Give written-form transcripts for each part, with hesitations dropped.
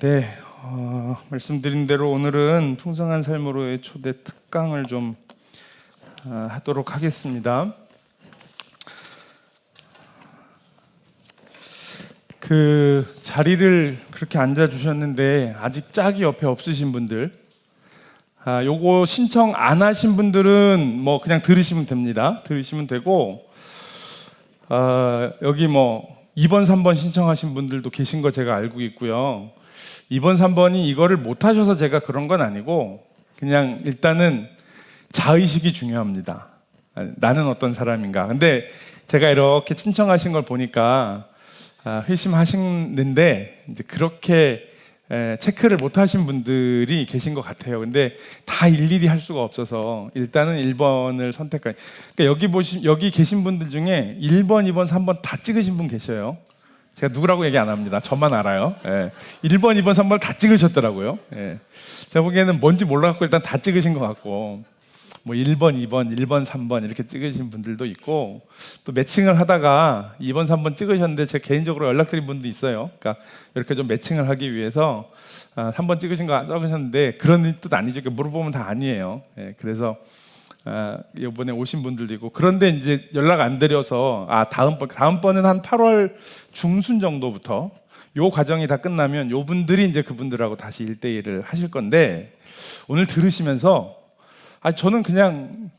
네, 말씀드린 대로 오늘은 풍성한 삶으로의 초대 특강을 좀 하도록 하겠습니다. 그 자리를 그렇게 앉아주셨는데 아직 짝이 옆에 없으신 분들, 요거 신청 안 하신 분들은 뭐 그냥 들으시면 됩니다. 들으시면 되고, 여기 뭐 2번, 3번 신청하신 분들도 계신 거 제가 알고 있고요. 2번, 3번이 이거를 못 하셔서 제가 그런 건 아니고 그냥 일단은 자의식이 중요합니다. 나는 어떤 사람인가. 근데 제가 이렇게 신청하신 걸 보니까 회심하시는데 이제 그렇게 체크를 못 하신 분들이 계신 것 같아요. 근데 다 일일이 할 수가 없어서 일단은 1번을 선택한. 그러니까 여기 계신 분들 중에 1번, 2번, 3번 다 찍으신 분 계셔요. 제가 누구라고 얘기 안 합니다. 저만 알아요. 1번, 2번, 3번 다 찍으셨더라고요. 제가 보기에는 뭔지 몰라갖고 일단 다 찍으신 것 같고, 뭐 1번, 2번, 1번, 3번 이렇게 찍으신 분들도 있고, 또 매칭을 하다가 2번, 3번 찍으셨는데 제가 개인적으로 연락드린 분도 있어요. 그러니까 이렇게 좀 매칭을 하기 위해서 3번 찍으신 거 적으셨는데 그런 뜻 아니죠. 물어보면 다 아니에요. 그래서 이번에 오신 분들도 있고, 그런데 이제 연락 안 드려서 다음번은 한 8월 중순 정도부터 요 과정이 다 끝나면 요 분들이 이제 그분들하고 다시 1대1을 하실 건데, 오늘 들으시면서 저는 그냥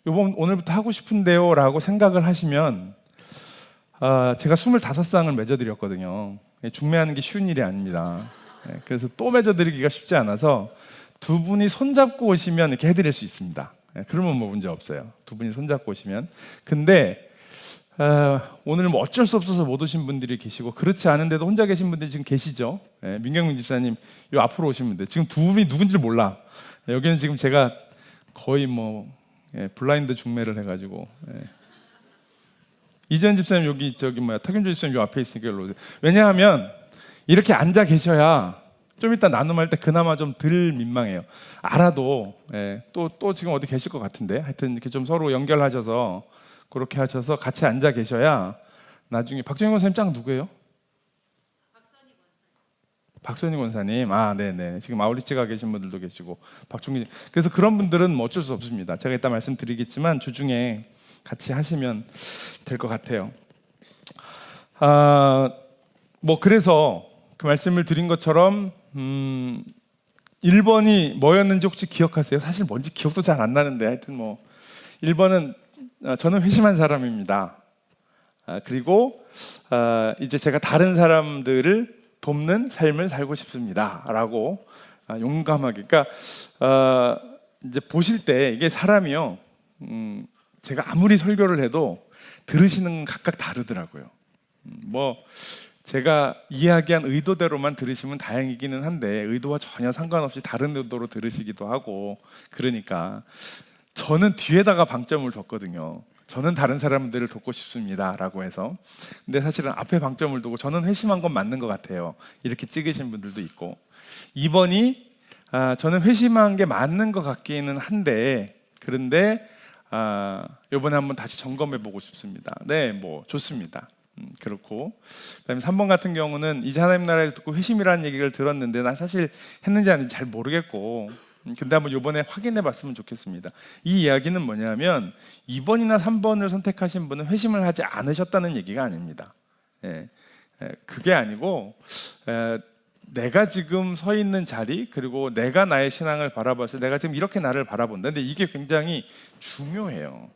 오늘부터 하고 싶은데요 라고 생각을 하시면, 제가 25쌍을 맺어드렸거든요. 중매하는 게 쉬운 일이 아닙니다. 그래서 또 맺어드리기가 쉽지 않아서 두 분이 손잡고 오시면 이렇게 해드릴 수 있습니다. 그러면 뭐 문제 없어요. 두 분이 손잡고 오시면. 근데 오늘 뭐 어쩔 수 없어서 못 오신 분들이 계시고, 그렇지 않은데도 혼자 계신 분들이 지금 계시죠. 민경민 집사님 요 앞으로 오신 분들 지금 두 분이 누군지 몰라. 여기는 지금 제가 거의 뭐 블라인드 중매를 해가지고, 이전 집사님 여기 탁윤주 집사님 요 앞에 있으니까 일로 오세요. 왜냐하면 이렇게 앉아 계셔야 좀 이따 나눔할 때 그나마 좀 덜 민망해요. 알아도 또 지금 어디 계실 것 같은데, 하여튼 이렇게 좀 서로 연결하셔서 그렇게 하셔서 같이 앉아 계셔야 나중에. 박정희 권사님 짱 누구예요? 박선희 권사님. 네네. 지금 아우리치가 계신 분들도 계시고, 박종기. 그래서 그런 분들은 뭐 어쩔 수 없습니다. 제가 이따 말씀드리겠지만 주중에 같이 하시면 될 것 같아요. 뭐 그래서 그 말씀을 드린 것처럼 1번이 뭐였는지 혹시 기억하세요? 사실 뭔지 기억도 잘 안 나는데, 하여튼 뭐 1번은 저는 회심한 사람입니다. 그리고 이제 제가 다른 사람들을 돕는 삶을 살고 싶습니다 라고 용감하게. 그러니까 이제 보실 때 이게 사람이요, 제가 아무리 설교를 해도 들으시는 각각 다르더라고요. 뭐 제가 이야기한 의도대로만 들으시면 다행이기는 한데, 의도와 전혀 상관없이 다른 의도로 들으시기도 하고, 그러니까 저는 뒤에다가 방점을 뒀거든요. 저는 다른 사람들을 돕고 싶습니다 라고 해서. 근데 사실은 앞에 방점을 두고 저는 회심한 건 맞는 것 같아요 이렇게 찍으신 분들도 있고, 2번이 저는 회심한 게 맞는 것 같기는 한데, 그런데 이번에 한번 다시 점검해 보고 싶습니다. 네, 뭐 좋습니다. 그렇고, 그다음에 3번 같은 경우는 이제 하나님 나라를 듣고 회심이라는 얘기를 들었는데 난 사실 했는지 아닌지 잘 모르겠고, 근데 한번 이번에 확인해 봤으면 좋겠습니다. 이 이야기는 뭐냐면 2번이나 3번을 선택하신 분은 회심을 하지 않으셨다는 얘기가 아닙니다. 그게 아니고 내가 지금 서 있는 자리, 그리고 내가 나의 신앙을 바라봤을 때 내가 지금 이렇게 나를 바라본다. 근데 이게 굉장히 중요해요.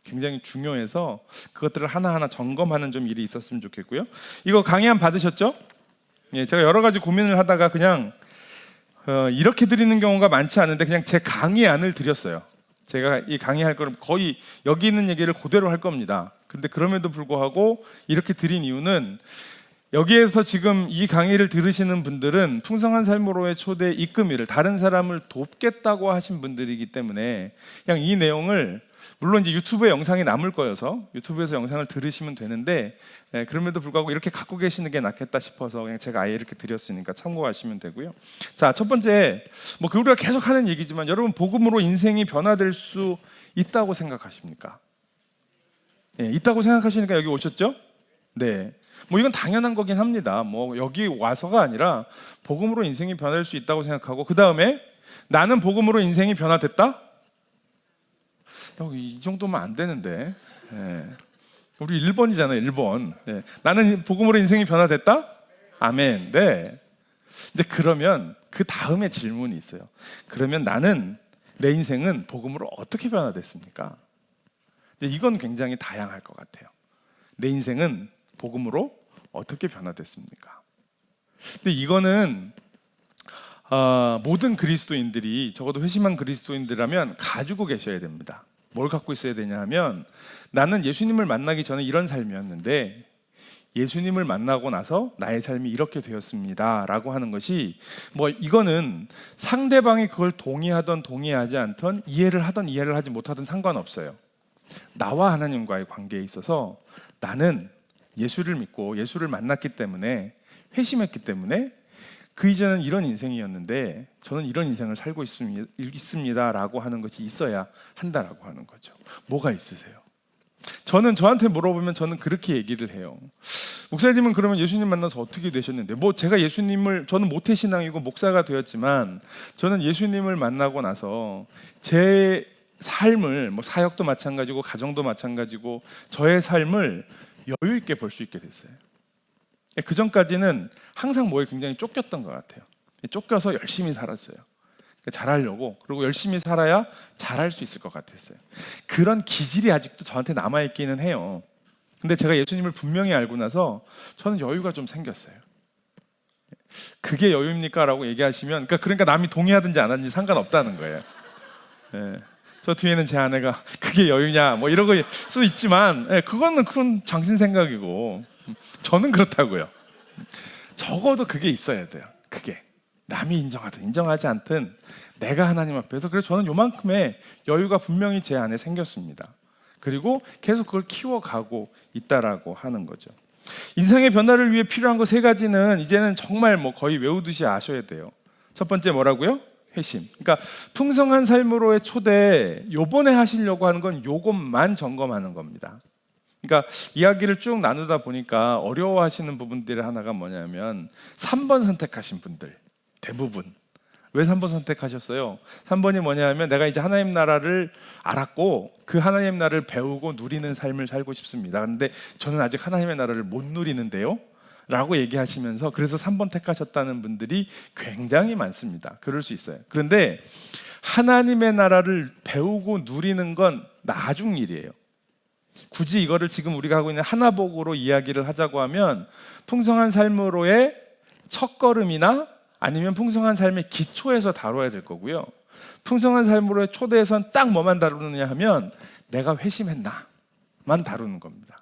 굉장히 중요해서 그것들을 하나하나 점검하는 좀 일이 있었으면 좋겠고요. 이거 강의 안 받으셨죠? 제가 여러 가지 고민을 하다가 그냥 이렇게 드리는 경우가 많지 않은데 그냥 제 강의안을 드렸어요. 제가 이 강의할 거를 거의 여기 있는 얘기를 그대로 할 겁니다. 근데 그럼에도 불구하고 이렇게 드린 이유는, 여기에서 지금 이 강의를 들으시는 분들은 풍성한 삶으로의 초대 입금일을 다른 사람을 돕겠다고 하신 분들이기 때문에 그냥 이 내용을, 물론 이제 유튜브에 영상이 남을 거여서 유튜브에서 영상을 들으시면 되는데, 그럼에도 불구하고 이렇게 갖고 계시는 게 낫겠다 싶어서 그냥 제가 아예 이렇게 드렸으니까 참고하시면 되고요. 자, 첫 번째, 뭐 우리가 계속 하는 얘기지만, 여러분 복음으로 인생이 변화될 수 있다고 생각하십니까? 있다고 생각하시니까 여기 오셨죠? 네. 뭐 이건 당연한 거긴 합니다. 뭐 여기 와서가 아니라 복음으로 인생이 변할 수 있다고 생각하고, 그 다음에 나는 복음으로 인생이 변화됐다? 이 정도면 안 되는데. 예. 우리 1번이잖아요. 1번. 예. 나는 복음으로 인생이 변화됐다? 아멘. 네. 이제 그러면 그 다음에 질문이 있어요. 그러면 나는, 내 인생은 복음으로 어떻게 변화됐습니까? 이건 굉장히 다양할 것 같아요. 내 인생은 복음으로 어떻게 변화됐습니까? 근데 이거는 모든 그리스도인들이, 적어도 회심한 그리스도인들이라면 가지고 계셔야 됩니다. 뭘 갖고 있어야 되냐 하면, 나는 예수님을 만나기 전에 이런 삶이었는데 예수님을 만나고 나서 나의 삶이 이렇게 되었습니다 라고 하는 것이, 뭐 이거는 상대방이 그걸 동의하던 동의하지 않던, 이해를 하던 이해를 하지 못하던 상관없어요. 나와 하나님과의 관계에 있어서 나는 예수를 믿고 예수를 만났기 때문에, 회심했기 때문에 그 이전은 이런 인생이었는데 저는 이런 인생을 살고 있습니다 라고 하는 것이 있어야 한다라고 하는 거죠. 뭐가 있으세요? 저는, 저한테 물어보면 저는 그렇게 얘기를 해요. 목사님은 그러면 예수님 만나서 어떻게 되셨는데, 뭐 제가 예수님을, 저는 모태신앙이고 목사가 되었지만 저는 예수님을 만나고 나서 제 삶을, 뭐 사역도 마찬가지고 가정도 마찬가지고 저의 삶을 여유 있게 볼 수 있게 됐어요. 그 전까지는 항상 뭐에 굉장히 쫓겼던 것 같아요. 쫓겨서 열심히 살았어요. 잘하려고, 그리고 열심히 살아야 잘할 수 있을 것 같았어요. 그런 기질이 아직도 저한테 남아있기는 해요. 근데 제가 예수님을 분명히 알고 나서 저는 여유가 좀 생겼어요. 그게 여유입니까? 라고 얘기하시면, 그러니까 남이 동의하든지 안 하든지 상관없다는 거예요. 예. 저 뒤에는 제 아내가 그게 여유냐 뭐 이런 거 수도 있지만, 예, 그건 당신 생각이고 저는 그렇다고요. 적어도 그게 있어야 돼요. 그게 남이 인정하든 인정하지 않든 내가 하나님 앞에서, 그래서 저는 요만큼의 여유가 분명히 제 안에 생겼습니다. 그리고 계속 그걸 키워가고 있다라고 하는 거죠. 인생의 변화를 위해 필요한 거 3가지는 이제는 정말 뭐 거의 외우듯이 아셔야 돼요. 첫 번째 뭐라고요? 회심. 그러니까 풍성한 삶으로의 초대, 요번에 하시려고 하는 건 요것만 점검하는 겁니다. 그러니까 이야기를 쭉 나누다 보니까 어려워하시는 부분들의 하나가 뭐냐면 3번 선택하신 분들 대부분. 왜 3번 선택하셨어요? 3번이 뭐냐면, 내가 이제 하나님 나라를 알았고 그 하나님 나라를 배우고 누리는 삶을 살고 싶습니다. 그런데 저는 아직 하나님의 나라를 못 누리는데요 라고 얘기하시면서, 그래서 3번 택하셨다는 분들이 굉장히 많습니다. 그럴 수 있어요. 그런데 하나님의 나라를 배우고 누리는 건 나중 일이에요. 굳이 이거를 지금 우리가 하고 있는 하나복으로 이야기를 하자고 하면, 풍성한 삶으로의 첫걸음이나 아니면 풍성한 삶의 기초에서 다뤄야 될 거고요. 풍성한 삶으로의 초대에선 딱 뭐만 다루느냐 하면, 내가 회심했나만 다루는 겁니다.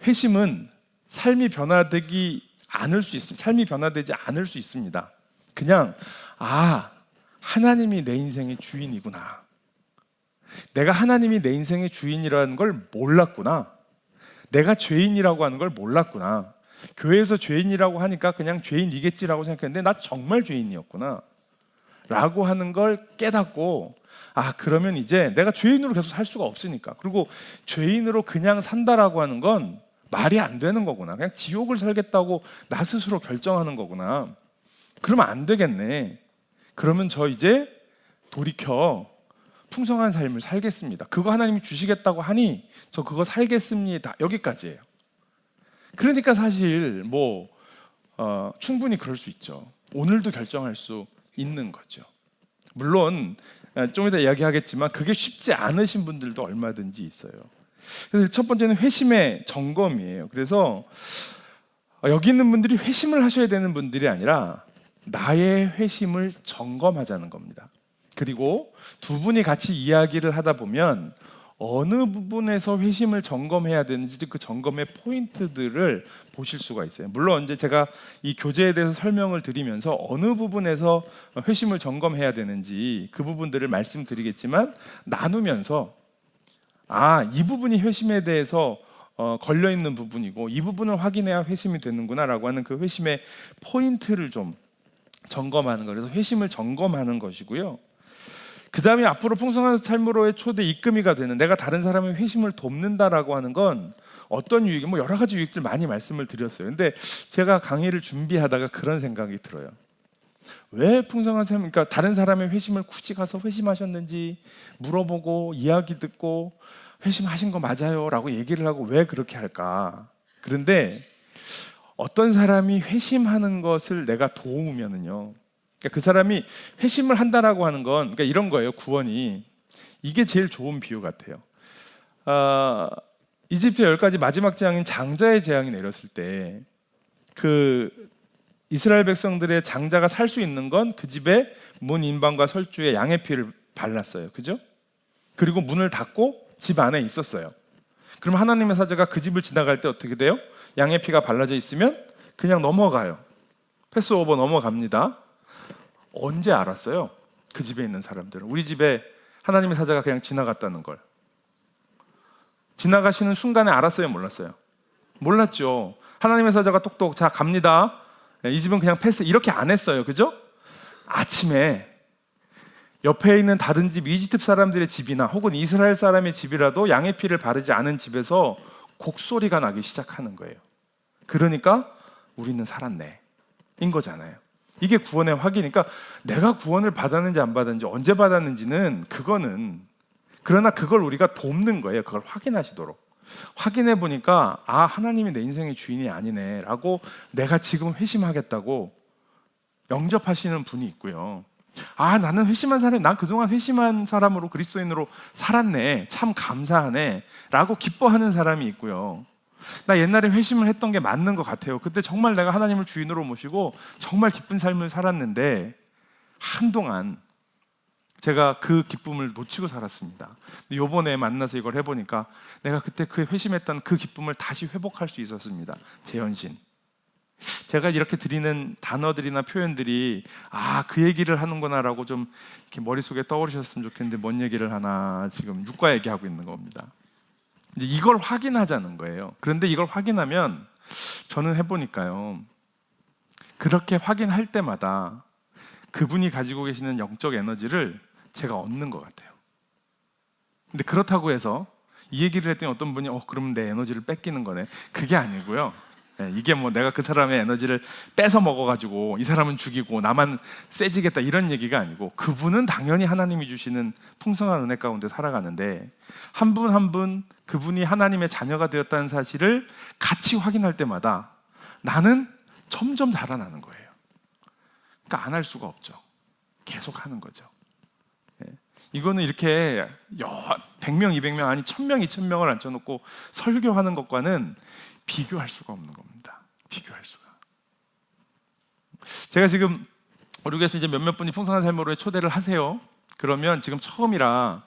회심은 삶이 변화되지 않을 수 있습니다. 그냥 하나님이 내 인생의 주인이구나. 내가 하나님이 내 인생의 주인이라는 걸 몰랐구나. 내가 죄인이라고 하는 걸 몰랐구나. 교회에서 죄인이라고 하니까 그냥 죄인이겠지라고 생각했는데 나 정말 죄인이었구나 라고 하는 걸 깨닫고, 그러면 이제 내가 죄인으로 계속 살 수가 없으니까, 그리고 죄인으로 그냥 산다라고 하는 건 말이 안 되는 거구나. 그냥 지옥을 살겠다고 나 스스로 결정하는 거구나. 그러면 안 되겠네. 그러면 저 이제 돌이켜 풍성한 삶을 살겠습니다. 그거 하나님이 주시겠다고 하니 저 그거 살겠습니다. 여기까지예요. 그러니까 사실 충분히 그럴 수 있죠. 오늘도 결정할 수 있는 거죠. 물론 좀 이따 이야기하겠지만 그게 쉽지 않으신 분들도 얼마든지 있어요. 그래서 첫 번째는 회심의 점검이에요. 그래서 여기 있는 분들이 회심을 하셔야 되는 분들이 아니라 나의 회심을 점검하자는 겁니다. 그리고 두 분이 같이 이야기를 하다 보면 어느 부분에서 회심을 점검해야 되는지 그 점검의 포인트들을 보실 수가 있어요. 물론 이제 제가 이 교제에 대해서 설명을 드리면서 어느 부분에서 회심을 점검해야 되는지 그 부분들을 말씀드리겠지만, 나누면서 이 부분이 회심에 대해서 걸려 있는 부분이고 이 부분을 확인해야 회심이 되는구나라고 하는 그 회심의 포인트를 좀 점검하는 거예요. 그래서 회심을 점검하는 것이고요. 그 다음에 앞으로 풍성한 삶으로의 초대 입금이가 되는, 내가 다른 사람의 회심을 돕는다라고 하는 건 어떤 유익, 뭐 여러 가지 유익들 많이 말씀을 드렸어요. 근데 제가 강의를 준비하다가 그런 생각이 들어요. 왜 풍성한 삶, 그러니까 다른 사람의 회심을 굳이 가서 회심하셨는지 물어보고 이야기 듣고 회심하신 거 맞아요 라고 얘기를 하고 왜 그렇게 할까? 그런데 어떤 사람이 회심하는 것을 내가 도우면은요, 그러니까 그 사람이 회심을 한다라고 하는 건 그러니까 이런 거예요. 구원이 이게 제일 좋은 비유 같아요. 이집트 10가지 마지막 재앙인 장자의 재앙이 내렸을 때 그 이스라엘 백성들의 장자가 살 수 있는 건 그 집의 문 인방과 설주에 양의 피를 발랐어요. 그죠? 그리고 문을 닫고 집 안에 있었어요. 그럼 하나님의 사자가 그 집을 지나갈 때 어떻게 돼요? 양의 피가 발라져 있으면 그냥 넘어가요. 패스오버 넘어갑니다. 언제 알았어요? 그 집에 있는 사람들은 우리 집에 하나님의 사자가 그냥 지나갔다는 걸 지나가시는 순간에 알았어요? 몰랐어요? 몰랐죠. 하나님의 사자가 똑똑 자 갑니다. 이 집은 그냥 패스 이렇게 안 했어요. 그죠? 아침에 옆에 있는 다른 집 이집트 사람들의 집이나 혹은 이스라엘 사람의 집이라도 양의 피를 바르지 않은 집에서 곡소리가 나기 시작하는 거예요. 그러니까 우리는 살았네 인 거잖아요. 이게 구원의 확인이니까 내가 구원을 받았는지 안 받았는지 언제 받았는지는 그거는 그러나 그걸 우리가 돕는 거예요. 그걸 확인하시도록. 확인해 보니까 아 하나님이 내 인생의 주인이 아니네 라고 내가 지금 회심하겠다고 영접하시는 분이 있고요. 아 나는 회심한 사람, 난 그동안 회심한 사람으로 그리스도인으로 살았네 참 감사하네 라고 기뻐하는 사람이 있고요. 나 옛날에 회심을 했던 게 맞는 것 같아요. 그때 정말 내가 하나님을 주인으로 모시고 정말 기쁜 삶을 살았는데 한동안 제가 그 기쁨을 놓치고 살았습니다. 근데 요번에 만나서 이걸 해보니까 내가 그때 그 회심했던 그 기쁨을 다시 회복할 수 있었습니다. 재현신. 제가 이렇게 드리는 단어들이나 표현들이 아, 그 얘기를 하는구나 라고 좀 이렇게 머릿속에 떠오르셨으면 좋겠는데 뭔 얘기를 하나 지금 육과 얘기하고 있는 겁니다. 이제 이걸 확인하자는 거예요. 그런데 이걸 확인하면 저는 해보니까요, 그렇게 확인할 때마다 그분이 가지고 계시는 영적 에너지를 제가 얻는 것 같아요. 근데 그렇다고 해서 이 얘기를 했더니 어떤 분이 그러면 내 에너지를 뺏기는 거네. 그게 아니고요. 이게 뭐 내가 그 사람의 에너지를 뺏어 먹어가지고 이 사람은 죽이고 나만 세지겠다 이런 얘기가 아니고 그분은 당연히 하나님이 주시는 풍성한 은혜 가운데 살아가는데 한 분 한 분 그분이 하나님의 자녀가 되었다는 사실을 같이 확인할 때마다 나는 점점 자라나는 거예요. 그러니까 안 할 수가 없죠. 계속 하는 거죠. 이거는 이렇게 100명, 200명 아니 1000명, 2000명을 앉혀놓고 설교하는 것과는 비교할 수가 없는 겁니다. 비교할 수가. 제가 지금 우리 교회에서 이제 몇몇 분이 풍성한 삶으로의 초대를 하세요. 그러면 지금 처음이라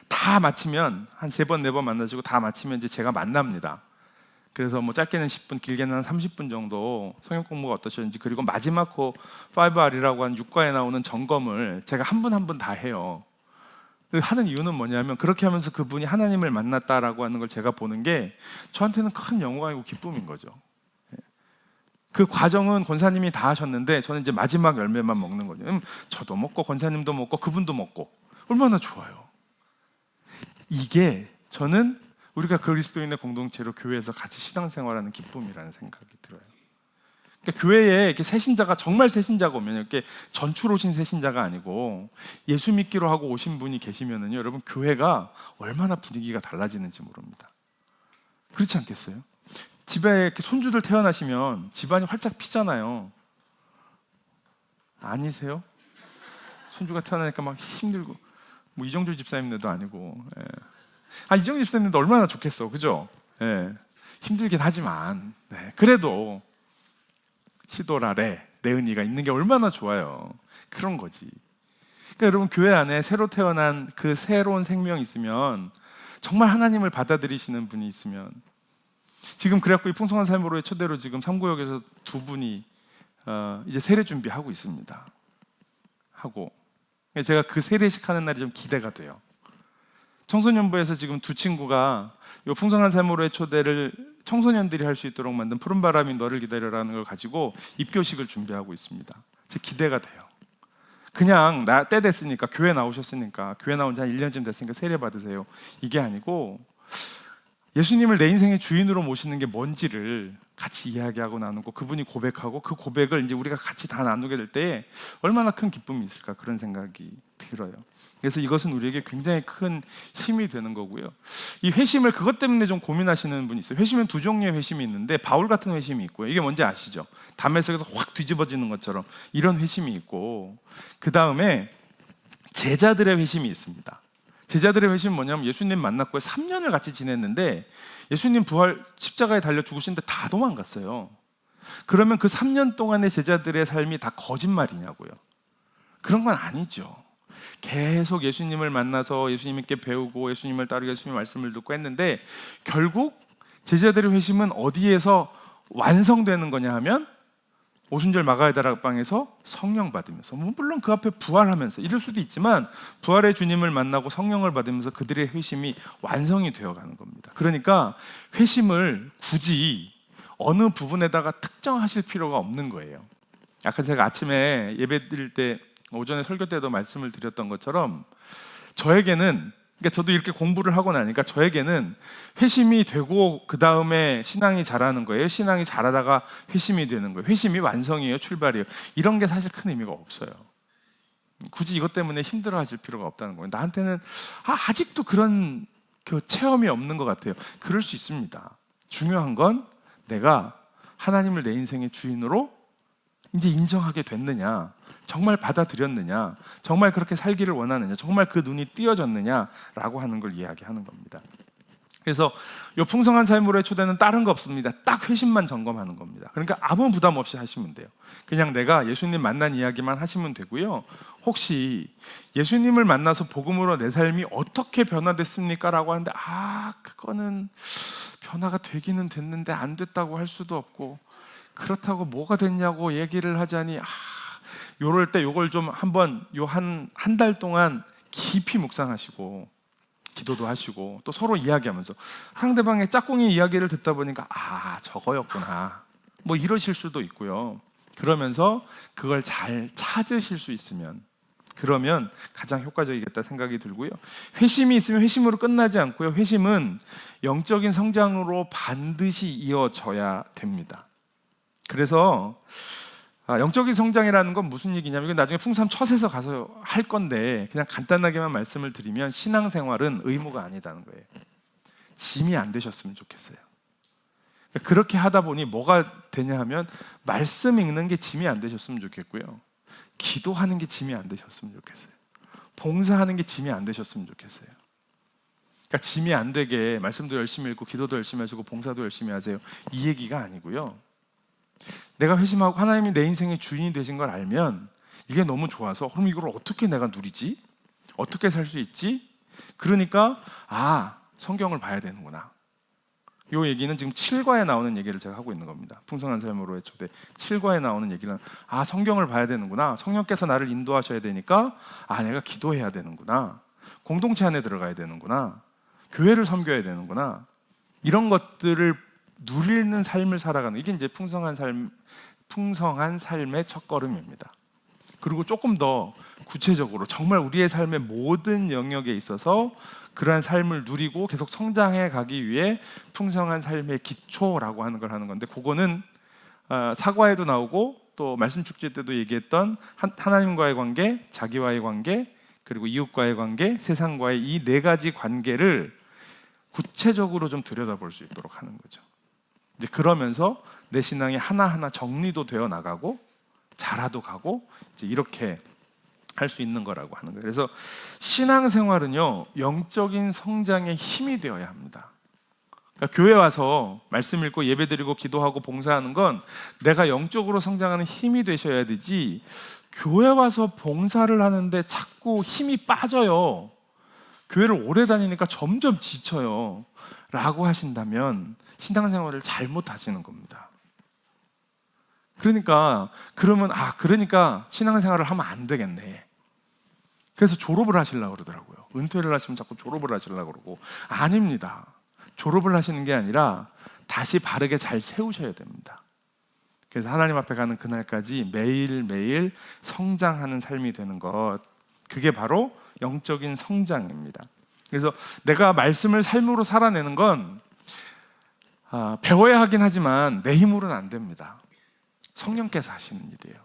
다 마치면 한 3번, 4번 만나시고 다 마치면 이제 제가 만납니다. 그래서 뭐 짧게는 10분, 길게는 한 30분 정도 성경 공부가 어떠셨는지 그리고 마지막 코 5R이라고 한 6과에 나오는 점검을 제가 한 분 한 분 다 해요. 하는 이유는 뭐냐면 그렇게 하면서 그분이 하나님을 만났다라고 하는 걸 제가 보는 게 저한테는 큰 영광이고 기쁨인 거죠. 그 과정은 권사님이 다 하셨는데 저는 이제 마지막 열매만 먹는 거죠. 저도 먹고 권사님도 먹고 그분도 먹고 얼마나 좋아요. 이게 저는 우리가 그리스도인의 공동체로 교회에서 같이 신앙생활하는 기쁨이라는 생각이 들어요. 그러니까 교회에 이렇게 새신자가 정말 새신자가 오면 이렇게 전출 오신 새신자가 아니고 예수 믿기로 하고 오신 분이 계시면은요, 여러분 교회가 얼마나 분위기가 달라지는지 모릅니다. 그렇지 않겠어요? 집에 이렇게 손주들 태어나시면 집안이 활짝 피잖아요. 아니세요? 손주가 태어나니까 막 힘들고 뭐 이정주 집사님네도 아니고. 이정주 집사님도 얼마나 좋겠어, 그죠? 힘들긴 하지만 그래도 시도라레 레은이가 있는 게 얼마나 좋아요. 그런 거지. 그러니까 여러분 교회 안에 새로 태어난 그 새로운 생명이 있으면 정말 하나님을 받아들이시는 분이 있으면 지금 그래갖고 이 풍성한 삶으로의 초대로 지금 3구역에서 2분이 이제 세례 준비하고 있습니다. 하고 제가 그 세례식 하는 날이 좀 기대가 돼요. 청소년부에서 지금 2 친구가 이 풍성한 삶으로의 초대를 청소년들이 할 수 있도록 만든 푸른바람이 너를 기다려라는 걸 가지고 입교식을 준비하고 있습니다. 제 기대가 돼요. 그냥 나 때 됐으니까 교회 나오셨으니까 교회 나온 지 한 1년쯤 됐으니까 세례 받으세요. 이게 아니고 예수님을 내 인생의 주인으로 모시는 게 뭔지를 같이 이야기하고 나누고 그분이 고백하고 그 고백을 이제 우리가 같이 다 나누게 될 때 얼마나 큰 기쁨이 있을까 그런 생각이 들어요. 그래서 이것은 우리에게 굉장히 큰 힘이 되는 거고요. 이 회심을 그것 때문에 좀 고민하시는 분이 있어요. 회심은 두 종류의 회심이 있는데 바울 같은 회심이 있고요. 이게 뭔지 아시죠? 담에색에서 확 뒤집어지는 것처럼 이런 회심이 있고, 그 다음에 제자들의 회심이 있습니다. 제자들의 회심은 뭐냐면 예수님 만났고 3년을 같이 지냈는데 예수님 부활 십자가에 달려 죽으시는데 다 도망갔어요. 그러면 그 3년 동안의 제자들의 삶이 다 거짓말이냐고요? 그런 건 아니죠. 계속 예수님을 만나서 예수님께 배우고 예수님을 따르고 예수님의 말씀을 듣고 했는데 결국 제자들의 회심은 어디에서 완성되는 거냐 하면 오순절 마가의 다락방에서 성령 받으면서, 물론 그 앞에 부활하면서 이럴 수도 있지만 부활의 주님을 만나고 성령을 받으면서 그들의 회심이 완성이 되어가는 겁니다. 그러니까 회심을 굳이 어느 부분에다가 특정하실 필요가 없는 거예요. 아까 제가 아침에 예배 드릴 때 오전에 설교 때도 말씀을 드렸던 것처럼 저에게는, 그러니까 저도 이렇게 공부를 하고 나니까 저에게는 회심이 되고 그 다음에 신앙이 자라는 거예요. 신앙이 자라다가 회심이 되는 거예요. 회심이 완성이에요, 출발이에요. 이런 게 사실 큰 의미가 없어요. 굳이 이것 때문에 힘들어하실 필요가 없다는 거예요. 나한테는 아직도 그런 그 체험이 없는 것 같아요. 그럴 수 있습니다. 중요한 건 내가 하나님을 내 인생의 주인으로 이제 인정하게 됐느냐, 정말 받아들였느냐, 정말 그렇게 살기를 원하느냐, 정말 그 눈이 띄어졌느냐라고 하는 걸 이야기하는 겁니다. 그래서 이 풍성한 삶으로의 초대는 다른 거 없습니다. 딱 회심만 점검하는 겁니다. 그러니까 아무 부담 없이 하시면 돼요. 그냥 내가 예수님 만난 이야기만 하시면 되고요. 혹시 예수님을 만나서 복음으로 내 삶이 어떻게 변화됐습니까? 라고 하는데 그거는 변화가 되기는 됐는데 안 됐다고 할 수도 없고, 그렇다고 뭐가 됐냐고 얘기를 하자니 요럴 때 요걸 좀 한번 한 달 동안 깊이 묵상하시고 기도도 하시고 또 서로 이야기하면서 상대방의 짝꿍이 이야기를 듣다 보니까 저거였구나 뭐 이러실 수도 있고요. 그러면서 그걸 잘 찾으실 수 있으면 그러면 가장 효과적이겠다 생각이 들고요. 회심이 있으면 회심으로 끝나지 않고요. 회심은 영적인 성장으로 반드시 이어져야 됩니다. 그래서 영적인 성장이라는 건 무슨 얘기냐면, 이건 나중에 풍삼 첫에서 가서 할 건데 그냥 간단하게만 말씀을 드리면 신앙생활은 의무가 아니다는 거예요. 짐이 안 되셨으면 좋겠어요. 그렇게 하다 보니 뭐가 되냐 하면 말씀 읽는 게 짐이 안 되셨으면 좋겠고요. 기도하는 게 짐이 안 되셨으면 좋겠어요. 봉사하는 게 짐이 안 되셨으면 좋겠어요. 그러니까 짐이 안 되게 말씀도 열심히 읽고 기도도 열심히 하시고 봉사도 열심히 하세요, 이 얘기가 아니고요. 내가 회심하고 하나님이 내 인생의 주인이 되신 걸 알면 이게 너무 좋아서 그럼 이걸 어떻게 내가 누리지? 어떻게 살 수 있지? 그러니까 성경을 봐야 되는구나. 이 얘기는 지금 7과에 나오는 얘기를 제가 하고 있는 겁니다. 풍성한 삶으로의 초대 7과에 나오는 얘기는 성경을 봐야 되는구나. 성령께서 나를 인도하셔야 되니까 내가 기도해야 되는구나. 공동체 안에 들어가야 되는구나. 교회를 섬겨야 되는구나. 이런 것들을 누리는 삶을 살아가는, 이게 이제 풍성한 삶의 첫걸음입니다. 그리고 조금 더 구체적으로 정말 우리의 삶의 모든 영역에 있어서 그러한 삶을 누리고 계속 성장해 가기 위해 풍성한 삶의 기초라고 하는 걸 하는 건데, 그거는 사과에도 나오고 또 말씀 축제 때도 얘기했던 하나님과의 관계, 자기와의 관계, 그리고 이웃과의 관계, 세상과의 이 네 가지 관계를 구체적으로 좀 들여다볼 수 있도록 하는 거죠. 이제 그러면서 내 신앙이 하나하나 정리도 되어 나가고 자라도 가고 이제 이렇게 할 수 있는 거라고 하는 거예요. 그래서 신앙생활은요, 영적인 성장의 힘이 되어야 합니다. 그러니까 교회 와서 말씀 읽고 예배드리고 기도하고 봉사하는 건 내가 영적으로 성장하는 힘이 되셔야 되지, 교회 와서 봉사를 하는데 자꾸 힘이 빠져요, 교회를 오래 다니니까 점점 지쳐요 라고 하신다면 신앙생활을 잘못 하시는 겁니다. 그러니까 신앙생활을 하면 안 되겠네. 그래서 졸업을 하시려고 그러더라고요. 은퇴를 하시면 자꾸 졸업을 하시려고 그러고, 아닙니다. 졸업을 하시는 게 아니라 다시 바르게 잘 세우셔야 됩니다. 그래서 하나님 앞에 가는 그날까지 매일매일 성장하는 삶이 되는 것, 그게 바로 영적인 성장입니다. 그래서 내가 말씀을 삶으로 살아내는 건 배워야 하긴 하지만 내 힘으로는 안 됩니다. 성령께서 하시는 일이에요.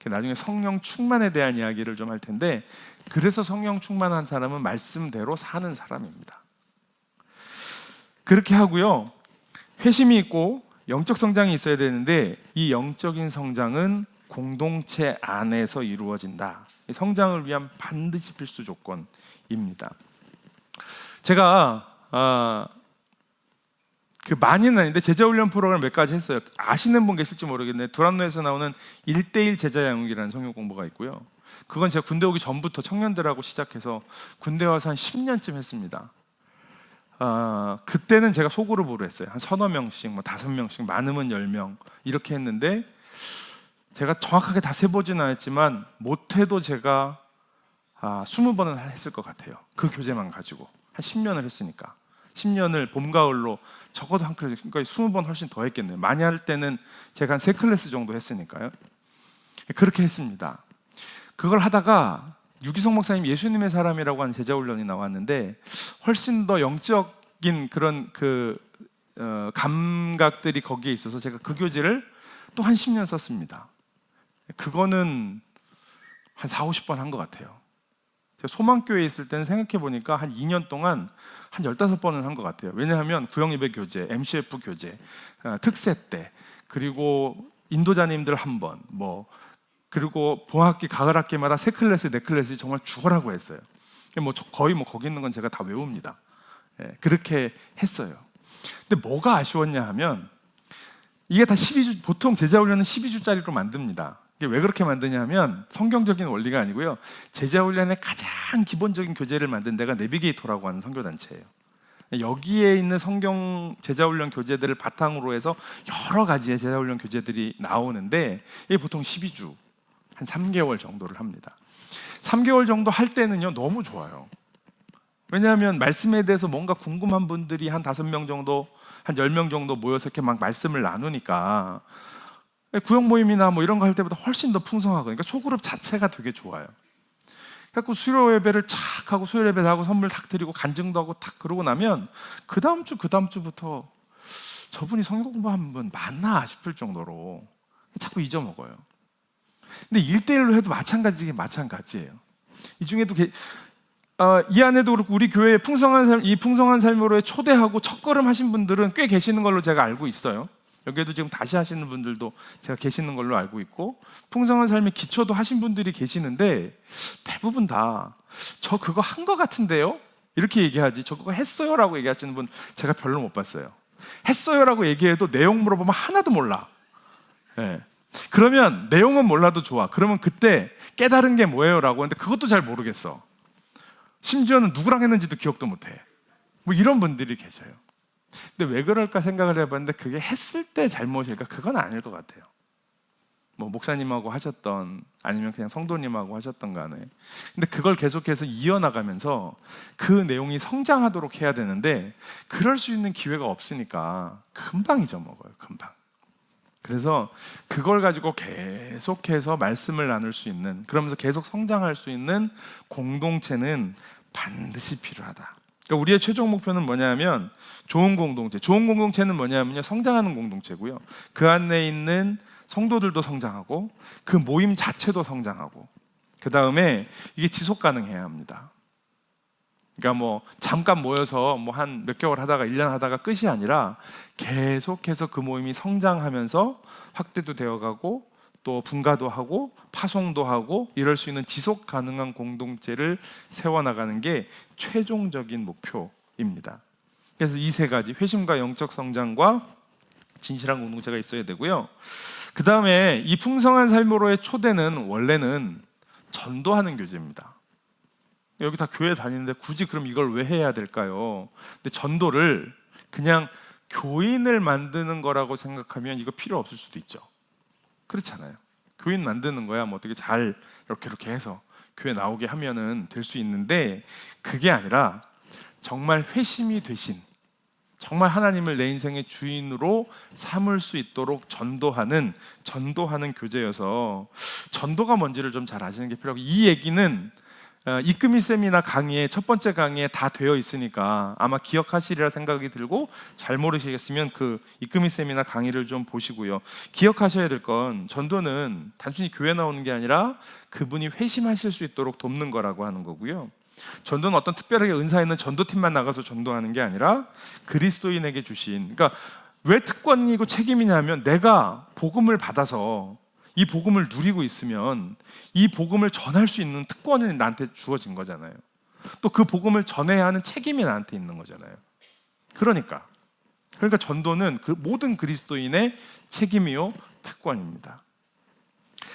나중에 성령 충만에 대한 이야기를 좀 할 텐데, 그래서 성령 충만한 사람은 말씀대로 사는 사람입니다. 그렇게 하고요, 회심이 있고 영적 성장이 있어야 되는데, 이 영적인 성장은 공동체 안에서 이루어진다. 성장을 위한 반드시 필수 조건입니다. 제가 많이는 아닌데 제자훈련 프로그램 몇 가지 했어요. 아시는 분 계실지 모르겠는데 두란노에서 나오는 1:1 제자 양육이라는 성경 공부가 있고요. 그건 제가 군대 오기 전부터 청년들하고 시작해서 군대 와서 한 10년쯤 했습니다. 그때는 제가 소그룹으로 했어요. 한 서너 명씩, 5명씩, 많으면 10명 이렇게 했는데, 제가 정확하게 다 세보지는 않았지만 못해도 제가 20번은 했을 것 같아요. 그 교재만 가지고 한 10년을 했으니까. 10년을 봄, 가을로 적어도 한 클래스, 그러니까 20번 훨씬 더 했겠네요. 많이 할 때는 제가 한 3클래스 정도 했으니까요. 그렇게 했습니다. 그걸 하다가 유기성 목사님 예수님의 사람이라고 하는 제자훈련이 나왔는데, 훨씬 더 영적인 그런 감각들이 거기에 있어서 제가 그 교재를 또 한 10년 썼습니다. 그거는 한 40-50번 한 것 같아요. 제가 소망교회에 있을 때는 생각해 보니까 한 2년 동안 한 15번은 한 것 같아요. 왜냐하면 구역예배 교재, MCF 교재, 특세 때, 그리고 인도자님들 한 번, 그리고 봄학기, 가을학기마다 3클래스, 4클래스 정말 죽어라고 했어요. 거의 거기 있는 건 제가 다 외웁니다. 그렇게 했어요. 근데 뭐가 아쉬웠냐 하면, 이게 다 12주, 보통 제자훈련은 12주짜리로 만듭니다. 이게 왜 그렇게 만드냐 하면 성경적인 원리가 아니고요, 제자훈련의 가장 기본적인 교재를 만든 데가 내비게이터라고 하는 선교단체예요. 여기에 있는 성경 제자훈련 교재들을 바탕으로 해서 여러 가지의 제자훈련 교재들이 나오는데, 이게 보통 12주, 한 3개월 정도를 합니다. 3개월 정도 할 때는요, 너무 좋아요. 왜냐하면 말씀에 대해서 뭔가 궁금한 분들이 한 5명 정도, 한 10명 정도 모여서 이렇게 막 말씀을 나누니까 구역 모임이나 이런 거 할 때보다 훨씬 더 풍성하고, 그러니까 소그룹 자체가 되게 좋아요. 그래서 수요 예배를 착 하고, 수요 예배 하고 선물 탁 드리고 간증도 하고 탁 그러고 나면 그 다음 주부터 저분이 성경 공부한 분 맞나 싶을 정도로 자꾸 잊어먹어요. 근데 1:1로 해도 마찬가지예요. 이 중에도 이 안에도 그렇고 우리 교회에 이 풍성한 삶으로의 초대하고 첫걸음 하신 분들은 꽤 계시는 걸로 제가 알고 있어요. 여기에도 지금 다시 하시는 분들도 제가 계시는 걸로 알고 있고, 풍성한 삶의 기초도 하신 분들이 계시는데, 대부분 다 저 그거 한 거 같은데요? 이렇게 얘기하지, 저 그거 했어요? 라고 얘기하시는 분 제가 별로 못 봤어요. 했어요? 라고 얘기해도 내용 물어보면 하나도 몰라. 그러면 내용은 몰라도 좋아. 그러면 그때 깨달은 게 뭐예요? 라고 하는데 그것도 잘 모르겠어. 심지어는 누구랑 했는지도 기억도 못해. 이런 분들이 계셔요. 근데 왜 그럴까 생각을 해봤는데, 그게 했을 때 잘못일까? 그건 아닐 것 같아요. 목사님하고 하셨던, 아니면 그냥 성도님하고 하셨던 간에. 근데 그걸 계속해서 이어나가면서 그 내용이 성장하도록 해야 되는데, 그럴 수 있는 기회가 없으니까 금방 잊어먹어요. 금방. 그래서 그걸 가지고 계속해서 말씀을 나눌 수 있는, 그러면서 계속 성장할 수 있는 공동체는 반드시 필요하다. 그러니까 우리의 최종 목표는 뭐냐면 좋은 공동체. 좋은 공동체는 뭐냐면요, 성장하는 공동체고요. 그 안에 있는 성도들도 성장하고, 그 모임 자체도 성장하고, 그 다음에 이게 지속 가능해야 합니다. 그러니까 잠깐 모여서 한 몇 개월 하다가 1년 하다가 끝이 아니라 계속해서 그 모임이 성장하면서 확대도 되어가고, 또 분가도 하고 파송도 하고, 이럴 수 있는 지속 가능한 공동체를 세워나가는 게 최종적인 목표입니다. 그래서 이 3가지, 회심과 영적 성장과 진실한 공동체가 있어야 되고요. 그 다음에 이 풍성한 삶으로의 초대는 원래는 전도하는 교제입니다. 여기 다 교회 다니는데 굳이 그럼 이걸 왜 해야 될까요? 근데 전도를 그냥 교인을 만드는 거라고 생각하면 이거 필요 없을 수도 있죠. 그렇잖아요. 교인 만드는 거야 어떻게 잘 이렇게 해서 교회 나오게 하면은 될 수 있는데, 그게 아니라 정말 회심이 되신, 정말 하나님을 내 인생의 주인으로 삼을 수 있도록 전도하는 교제여서, 전도가 뭔지를 좀 잘 아시는 게 필요하고, 이 얘기는 이금희 세미나 강의에 첫 번째 강의에 다 되어 있으니까 아마 기억하시리라 생각이 들고, 잘 모르시겠으면 그 이금희 세미나 강의를 좀 보시고요. 기억하셔야 될 건 전도는 단순히 교회 나오는 게 아니라 그분이 회심하실 수 있도록 돕는 거라고 하는 거고요. 전도는 어떤 특별하게 은사 있는 전도팀만 나가서 전도하는 게 아니라 그리스도인에게 주신, 그러니까 왜 특권이고 책임이냐면 내가 복음을 받아서 이 복음을 누리고 있으면 이 복음을 전할 수 있는 특권이 나한테 주어진 거잖아요. 또 그 복음을 전해야 하는 책임이 나한테 있는 거잖아요. 그러니까 전도는 그 모든 그리스도인의 책임이요 특권입니다.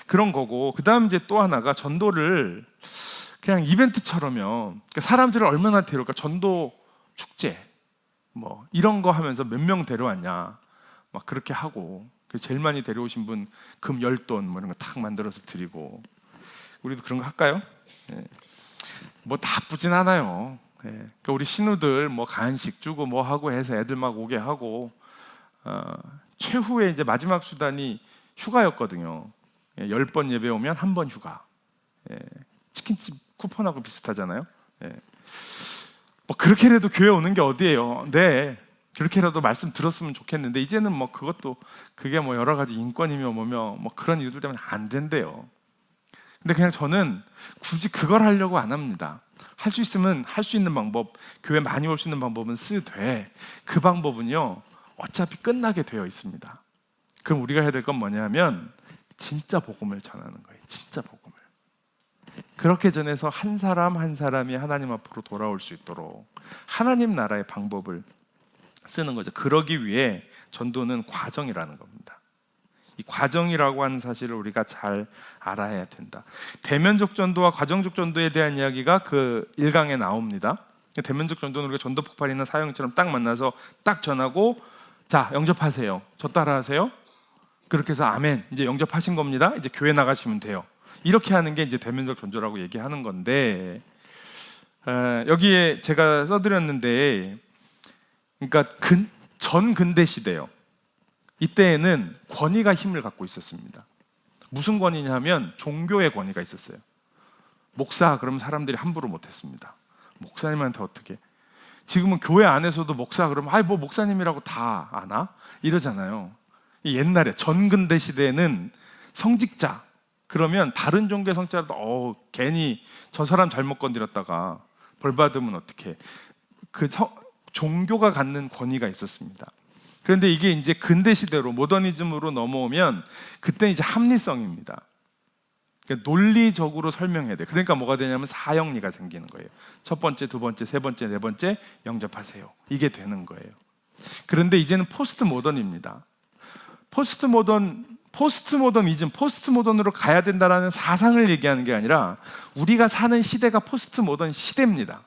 그런 거고, 그 다음 이제 또 하나가 전도를 그냥 이벤트처럼요, 그러니까 사람들을 얼마나 데려올까, 전도 축제 뭐 이런 거 하면서 몇 명 데려왔냐 막 그렇게 하고, 제일 많이 데려오신 분 금 10돈 뭐 이런 거 탁 만들어서 드리고, 우리도 그런 거 할까요? 뭐 나쁘진 않아요. 그러니까 우리 신우들 뭐 간식 주고 뭐 하고 해서 애들 막 오게 하고, 최후의 이제 마지막 수단이 휴가였거든요. 10번 예배 오면 한 번 휴가. 치킨집 쿠폰하고 비슷하잖아요. 뭐 그렇게라도 교회 오는 게 어디예요? 네, 그렇게라도 말씀 들었으면 좋겠는데 이제는 뭐 그게 뭐 여러 가지 인권이며 뭐며 뭐 그런 이유들 때문에 안 된대요. 근데 그냥 저는 굳이 그걸 하려고 안 합니다. 할 수 있으면 할 수 있는 방법, 교회 많이 올 수 있는 방법은 쓰되, 그 방법은요 어차피 끝나게 되어 있습니다. 그럼 우리가 해야 될 건 뭐냐면 진짜 복음을 전하는 거예요. 진짜 복음을. 그렇게 전해서 한 사람 한 사람이 하나님 앞으로 돌아올 수 있도록 하나님 나라의 방법을 쓰는 거죠. 그러기 위해 전도는 과정이라는 겁니다. 이 과정이라고 하는 사실을 우리가 잘 알아야 된다. 대면적 전도와 과정적 전도에 대한 이야기가 그 1강에 나옵니다. 대면적 전도는 우리가 전도 폭발이나 사형처럼 딱 만나서 딱 전하고, 자 영접하세요, 저 따라하세요, 그렇게 해서 아멘, 이제 영접하신 겁니다, 이제 교회 나가시면 돼요, 이렇게 하는 게 이제 대면적 전도라고 얘기하는 건데, 여기에 제가 써드렸는데, 그러니까 전 근대 시대요, 이때에는 권위가 힘을 갖고 있었습니다. 무슨 권위냐면 종교의 권위가 있었어요. 목사 그러면 사람들이 함부로 못했습니다. 목사님한테 어떻게, 지금은 교회 안에서도 목사 그러면 아이 뭐 목사님이라고 다 아나? 이러잖아요. 옛날에 전근대 시대에는 성직자 그러면 다른 종교의 성직자도 괜히 저 사람 잘못 건드렸다가 벌 받으면 어떡해, 종교가 갖는 권위가 있었습니다. 그런데 이게 이제 근대 시대로 모더니즘으로 넘어오면 그때 이제 합리성입니다. 그러니까 논리적으로 설명해야 돼. 그러니까 뭐가 되냐면 사형리가 생기는 거예요. 첫 번째, 두 번째, 세 번째, 네 번째 영접하세요, 이게 되는 거예요. 그런데 이제는 포스트 모던입니다. 포스트 모던으로 가야 된다는 사상을 얘기하는 게 아니라 우리가 사는 시대가 포스트 모던 시대입니다.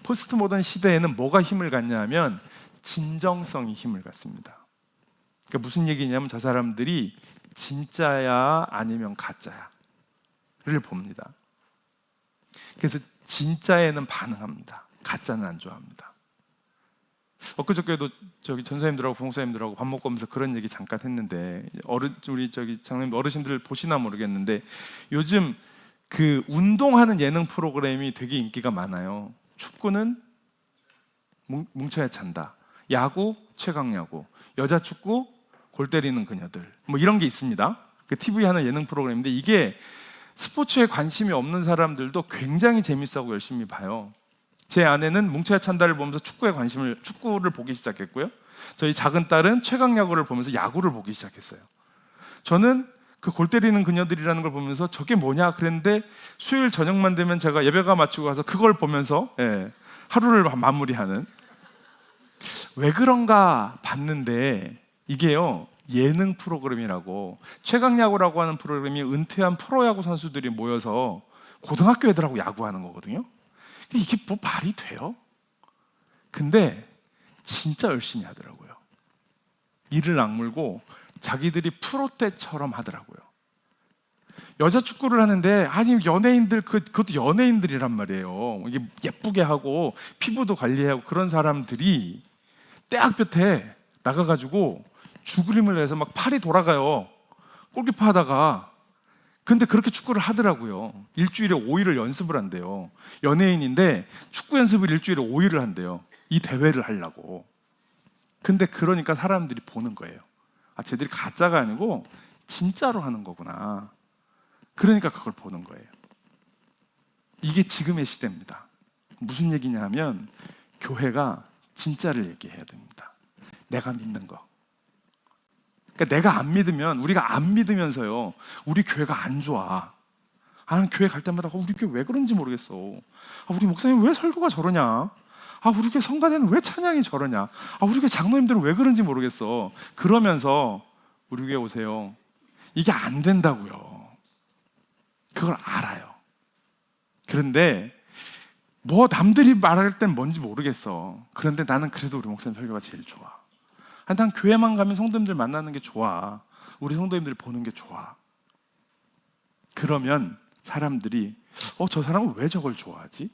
포스트 모던 시대에는 뭐가 힘을 갖냐 하면 진정성이 힘을 갖습니다. 그러니까 무슨 얘기냐면 저 사람들이 진짜야 아니면 가짜야를 봅니다. 그래서 진짜에는 반응합니다. 가짜는 안 좋아합니다. 엊그저께도 전사님들하고 부목사님들하고 밥 먹으면서 그런 얘기 잠깐 했는데, 우리 장로님 어르신들 보시나 모르겠는데 요즘 그 운동하는 예능 프로그램이 되게 인기가 많아요. 축구는 뭉쳐야 찬다, 야구 최강야구, 여자 축구 골 때리는 그녀들, 뭐 이런 게 있습니다. 그 TV 하는 예능 프로그램인데 이게 스포츠에 관심이 없는 사람들도 굉장히 재밌어하고 열심히 봐요. 제 아내는 뭉쳐야 찬다를 보면서 축구를 보기 시작했고요. 저희 작은 딸은 최강야구를 보면서 야구를 보기 시작했어요. 저는 그 골 때리는 그녀들이라는 걸 보면서 저게 뭐냐 그랬는데, 수요일 저녁만 되면 제가 예배가 마치고 가서 그걸 보면서 하루를 마무리하는, 왜 그런가 봤는데 이게요 예능 프로그램이라고, 최강야구라고 하는 프로그램이 은퇴한 프로야구 선수들이 모여서 고등학교 애들하고 야구하는 거거든요. 이게 뭐 말이 돼요? 근데 진짜 열심히 하더라고요. 이를 악물고 자기들이 프로 때처럼 하더라고요. 여자 축구를 하는데 아니 연예인들 그것도 연예인들이란 말이에요. 이게 예쁘게 하고 피부도 관리하고 그런 사람들이 떼학볕에 나가가지고 죽으림을 내서 막 팔이 돌아가요. 골키퍼 하다가. 근데 그렇게 축구를 하더라고요. 일주일에 5일을 연습을 한대요. 연예인인데 축구 연습을 일주일에 5일을 한대요. 이 대회를 하려고. 근데 그러니까 사람들이 보는 거예요. 아, 쟤들이 가짜가 아니고 진짜로 하는 거구나. 그러니까 그걸 보는 거예요. 이게 지금의 시대입니다. 무슨 얘기냐 하면 교회가 진짜를 얘기해야 됩니다. 내가 믿는 거. 그러니까 내가 안 믿으면, 우리가 안 믿으면서요, 우리 교회가 안 좋아. 아, 교회 갈 때마다 우리 교회 왜 그런지 모르겠어. 아, 우리 목사님 왜 설교가 저러냐. 아, 우리 교회 성가대는 왜 찬양이 저러냐. 아, 우리 교회 장로님들은 왜 그런지 모르겠어. 그러면서 우리 교회 오세요. 이게 안 된다고요. 그걸 알아요. 그런데 뭐 남들이 말할 땐 뭔지 모르겠어. 그런데 나는 그래도 우리 목사님 설교가 제일 좋아. 난 교회만 가면 성도님들 만나는 게 좋아. 우리 성도님들 보는 게 좋아. 그러면 사람들이 저 사람은 왜 저걸 좋아하지?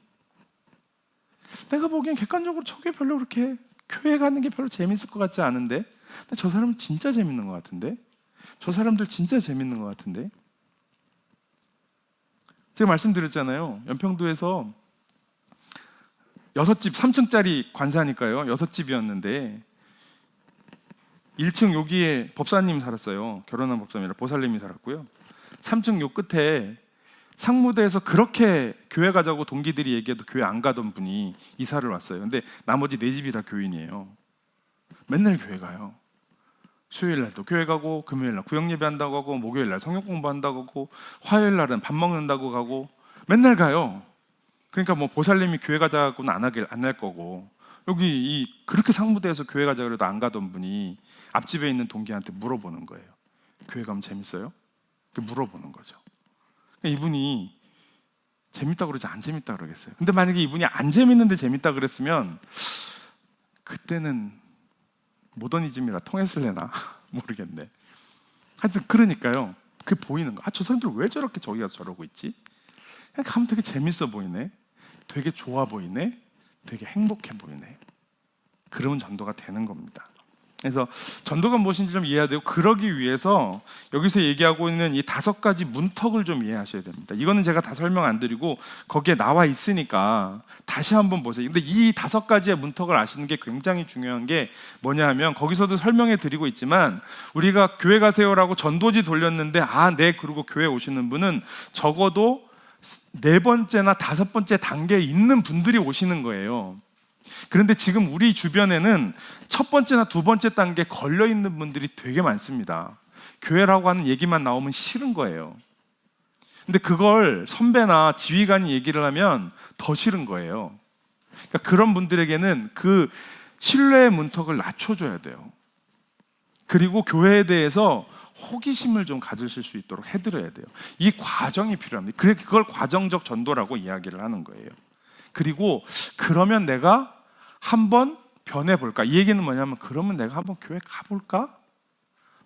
내가 보기엔 객관적으로 저게 별로 그렇게 교회 가는 게 별로 재밌을 것 같지 않은데, 근데 저 사람은 진짜 재밌는 것 같은데, 저 사람들 진짜 재밌는 것 같은데. 제가 말씀드렸잖아요. 연평도에서 6집 3층짜리 관사니까요. 6집이었는데 1층 여기에 법사님이 살았어요. 결혼한 법사님이라 보살님이 살았고요. 3층 요 끝에 상무대에서 그렇게 교회 가자고 동기들이 얘기해도 교회 안 가던 분이 이사를 왔어요. 근데 나머지 4집이 다 교인이에요. 맨날 교회 가요. 수요일 날도 교회 가고, 금요일 날 구역 예배 한다고 하고, 목요일 날 성경 공부한다고 하고, 화요일 날은 밥 먹는다고 가고, 맨날 가요. 그러니까 뭐 보살님이 교회 가자고는 안 할 거고, 여기 그렇게 상무대에서 교회 가자 그래도 안 가던 분이 앞집에 있는 동기한테 물어보는 거예요. 교회 가면 재밌어요? 물어보는 거죠. 이분이 재밌다 그러지 안 재밌다 그러겠어요. 근데 만약에 이분이 안 재밌는데 재밌다 그랬으면 그때는 모더니즘이라 통했을래나 모르겠네. 하여튼 그러니까요. 그게 보이는 거. 저 사람들 왜 저렇게 저기 가서 저러고 있지? 그냥 가면 되게 재밌어 보이네. 되게 좋아 보이네. 되게 행복해 보이네. 그러면 전도가 되는 겁니다. 그래서 전도가 무엇인지 좀 이해해야 되고, 그러기 위해서 여기서 얘기하고 있는 이 5가지 문턱을 좀 이해하셔야 됩니다. 이거는 제가 다 설명 안 드리고 거기에 나와 있으니까 다시 한번 보세요. 근데 이 5가지의 문턱을 아시는 게 굉장히 중요한 게 뭐냐 하면, 거기서도 설명해 드리고 있지만 우리가 교회 가세요라고 전도지 돌렸는데 네, 그리고 교회 오시는 분은 적어도 4번째나 5번째 단계에 있는 분들이 오시는 거예요. 그런데 지금 우리 주변에는 첫 번째나 2번째 단계에 걸려있는 분들이 되게 많습니다. 교회라고 하는 얘기만 나오면 싫은 거예요. 근데 그걸 선배나 지휘관이 얘기를 하면 더 싫은 거예요. 그러니까 그런 분들에게는 그 신뢰의 문턱을 낮춰줘야 돼요. 그리고 교회에 대해서 호기심을 좀 가지실 수 있도록 해드려야 돼요. 이 과정이 필요합니다. 그걸 과정적 전도라고 이야기를 하는 거예요. 그리고 그러면 내가 한번 변해볼까? 이 얘기는 뭐냐면, 그러면 내가 한번 교회 가볼까?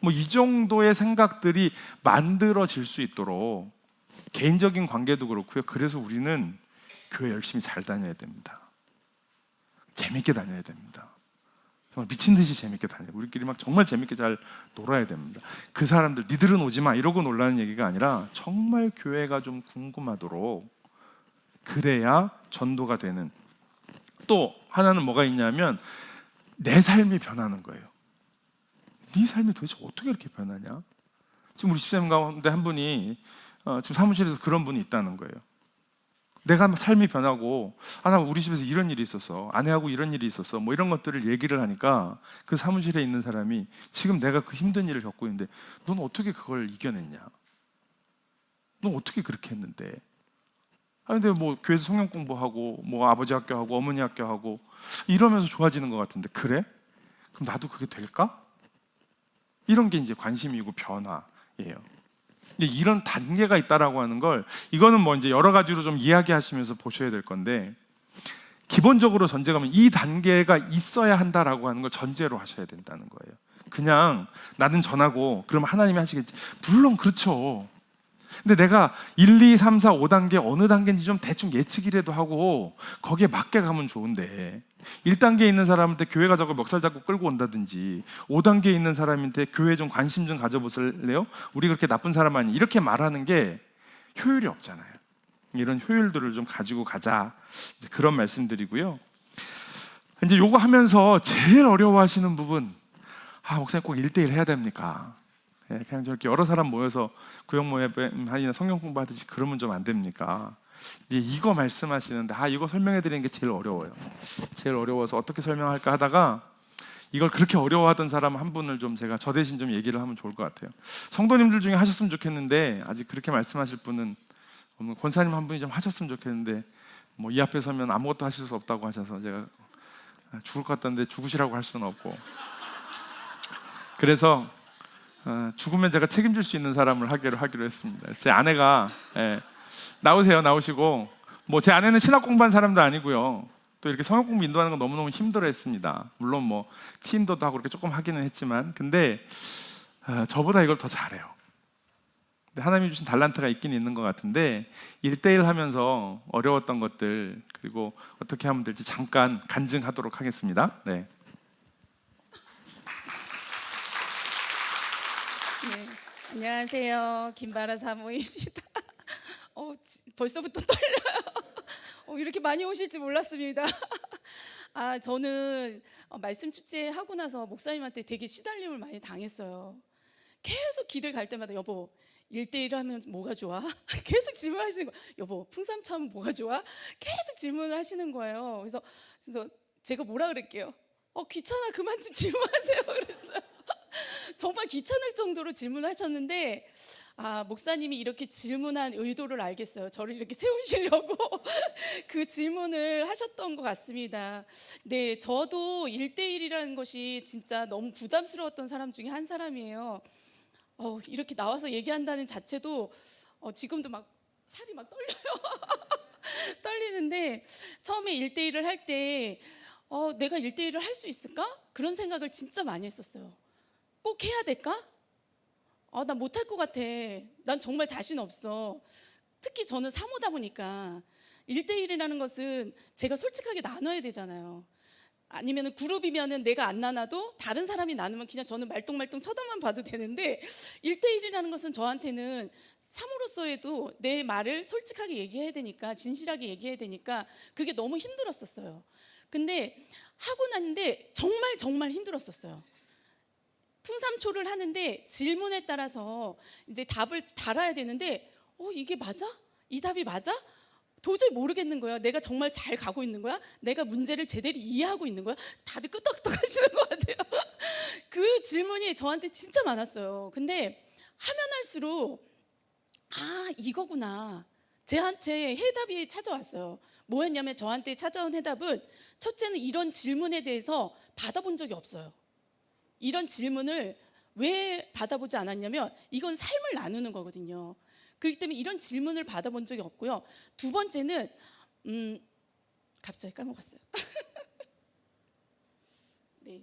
뭐 이 정도의 생각들이 만들어질 수 있도록 개인적인 관계도 그렇고요. 그래서 우리는 교회 열심히 잘 다녀야 됩니다. 재밌게 다녀야 됩니다. 정말 미친 듯이 재밌게 다녀요. 우리끼리 막 정말 재밌게 잘 놀아야 됩니다. 그 사람들 니들은 오지 마 이러고 놀라는 얘기가 아니라 정말 교회가 좀 궁금하도록, 그래야 전도가 되는. 또 하나는 뭐가 있냐면 내 삶이 변하는 거예요. 네 삶이 도대체 어떻게 이렇게 변하냐? 지금 우리 집사님 가운데 한 분이 지금 사무실에서 그런 분이 있다는 거예요. 내가 삶이 변하고, 나 우리 집에서 이런 일이 있었어, 아내하고 이런 일이 있었어, 뭐 이런 것들을 얘기를 하니까 그 사무실에 있는 사람이, 지금 내가 그 힘든 일을 겪고 있는데 넌 어떻게 그걸 이겨냈냐? 넌 어떻게 그렇게 했는데? 근데 뭐 교회에서 성경 공부하고, 뭐 아버지 학교하고 어머니 학교하고 이러면서 좋아지는 것 같은데, 그래? 그럼 나도 그게 될까? 이런 게 이제 관심이고 변화예요. 이런 단계가 있다라고 하는 걸, 이거는 뭐 이제 여러 가지로 좀 이야기하시면서 보셔야 될 건데, 기본적으로 전제가 이 단계가 있어야 한다라고 하는 걸 전제로 하셔야 된다는 거예요. 그냥 나는 전하고 그럼 하나님이 하시겠지. 물론 그렇죠. 근데 내가 1, 2, 3, 4, 5단계 어느 단계인지 좀 대충 예측이라도 하고 거기에 맞게 가면 좋은데 1단계에 있는 사람한테 교회 가자고 멱살 잡고 끌고 온다든지 5단계에 있는 사람한테 교회 좀 관심 좀 가져보실래요? 우리 그렇게 나쁜 사람 아니 이렇게 말하는 게 효율이 없잖아요. 이런 효율들을 좀 가지고 가자, 이제 그런 말씀드리고요. 이제 요거 하면서 제일 어려워하시는 부분, 목사님 꼭 1대1 해야 됩니까? 그냥 저렇게 여러 사람 모여서 구역 모임이나 성경 공부하듯이 그러면 좀 안 됩니까? 이제 이거 말씀하시는데 이거 설명해 드리는 게 제일 어려워요. 제일 어려워서 어떻게 설명할까 하다가 이걸 그렇게 어려워하던 사람 한 분을 좀 제가 저 대신 좀 얘기를 하면 좋을 것 같아요. 성도님들 중에 하셨으면 좋겠는데 아직 그렇게 말씀하실 분은 권사님 한 분이 좀 하셨으면 좋겠는데 뭐 이 앞에 서면 아무것도 하실 수 없다고 하셔서 제가 죽을 것 같던데 죽으시라고 할 수는 없고, 그래서 죽으면 제가 책임질 수 있는 사람을 하기로 했습니다. 제 아내가 나오시고, 뭐 제 아내는 신학 공부한 사람도 아니고요, 또 이렇게 성역 공부 인도하는 거 너무너무 힘들어했습니다. 물론 뭐 팀도도 하고 이렇게 조금 하기는 했지만, 근데 저보다 이걸 더 잘해요. 하나님이 주신 달란트가 있긴 있는 것 같은데 1대1 하면서 어려웠던 것들, 그리고 어떻게 하면 될지 잠깐 간증하도록 하겠습니다. 네. 네, 안녕하세요. 김바라 사모입니다. 벌써부터 떨려요. 이렇게 많이 오실지 몰랐습니다. 저는 말씀 축제하고 나서 목사님한테 되게 시달림을 많이 당했어요. 계속 길을 갈 때마다 여보 1대1 하면 뭐가 좋아? 계속 질문하시는 거예요. 여보 풍삼초 하면 뭐가 좋아? 계속 질문을 하시는 거예요. 그래서 제가 뭐라 그럴게요? 귀찮아 그만 좀 질문하세요 그랬어요. 정말 귀찮을 정도로 질문하셨는데 목사님이 이렇게 질문한 의도를 알겠어요. 저를 이렇게 세우시려고 그 질문을 하셨던 것 같습니다. 네, 저도 1대1이라는 것이 진짜 너무 부담스러웠던 사람 중에 한 사람이에요. 이렇게 나와서 얘기한다는 자체도 지금도 막 살이 막 떨려요. 떨리는데 처음에 1대1을 할 때 내가 1대1을 할 수 있을까? 그런 생각을 진짜 많이 했었어요. 꼭 해야 될까? 난 못할 것 같아. 난 정말 자신 없어. 특히 저는 사모다 보니까 1대1이라는 것은 제가 솔직하게 나눠야 되잖아요. 아니면 그룹이면은 내가 안 나눠도 다른 사람이 나누면 그냥 저는 말똥말똥 쳐다만 봐도 되는데 1대1이라는 것은 저한테는 사모로서에도 내 말을 솔직하게 얘기해야 되니까, 진실하게 얘기해야 되니까 그게 너무 힘들었었어요. 근데 하고 났는데 정말 힘들었었어요. 풍삼초를 하는데 질문에 따라서 이제 답을 달아야 되는데 이게 맞아? 이 답이 맞아? 도저히 모르겠는 거예요. 내가 정말 잘 가고 있는 거야? 내가 문제를 제대로 이해하고 있는 거야? 다들 끄떡끄떡 하시는 것 같아요. 그 질문이 저한테 진짜 많았어요. 근데 하면 할수록 이거구나. 제한테 해답이 찾아왔어요. 뭐였냐면 저한테 찾아온 해답은, 첫째는 이런 질문에 대해서 받아본 적이 없어요. 이런 질문을 왜 받아보지 않았냐면 이건 삶을 나누는 거거든요. 그렇기 때문에 이런 질문을 받아본 적이 없고요. 두 번째는 갑자기 까먹었어요. 네.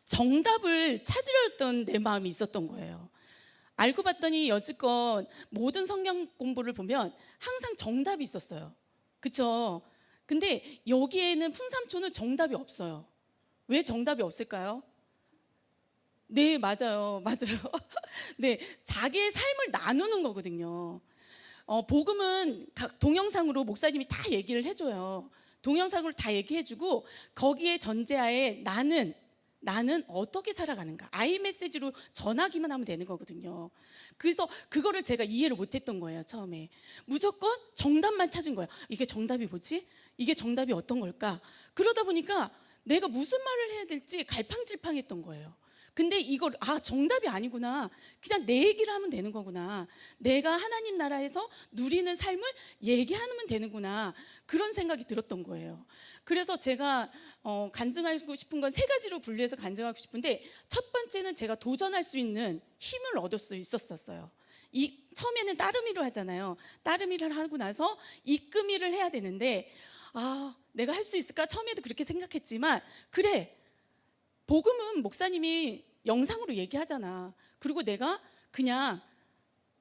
정답을 찾으려던 내 마음이 있었던 거예요. 알고 봤더니 여지껏 모든 성경 공부를 보면 항상 정답이 있었어요. 그렇죠? 근데 여기에는 풍삼초는 정답이 없어요. 왜 정답이 없을까요? 네, 맞아요. 네, 자기의 삶을 나누는 거거든요. 복음은 동영상으로 목사님이 다 얘기를 해줘요. 동영상으로 다 얘기해주고 거기에 전제하에 나는 어떻게 살아가는가, 아이 메시지로 전하기만 하면 되는 거거든요. 그래서 그거를 제가 이해를 못했던 거예요. 처음에 무조건 정답만 찾은 거예요. 이게 정답이 뭐지? 이게 정답이 어떤 걸까? 그러다 보니까 내가 무슨 말을 해야 될지 갈팡질팡했던 거예요. 근데 이걸 정답이 아니구나, 그냥 내 얘기를 하면 되는 거구나, 내가 하나님 나라에서 누리는 삶을 얘기하면 되는구나, 그런 생각이 들었던 거예요. 그래서 제가 간증하고 싶은 건 세 가지로 분류해서 간증하고 싶은데, 첫 번째는 제가 도전할 수 있는 힘을 얻을 수 있었어요. 처음에는 따르미로 하잖아요. 따르미를 하고 나서 이끄미를 해야 되는데 내가 할 수 있을까? 처음에도 그렇게 생각했지만, 그래, 복음은 목사님이 영상으로 얘기하잖아. 그리고 내가 그냥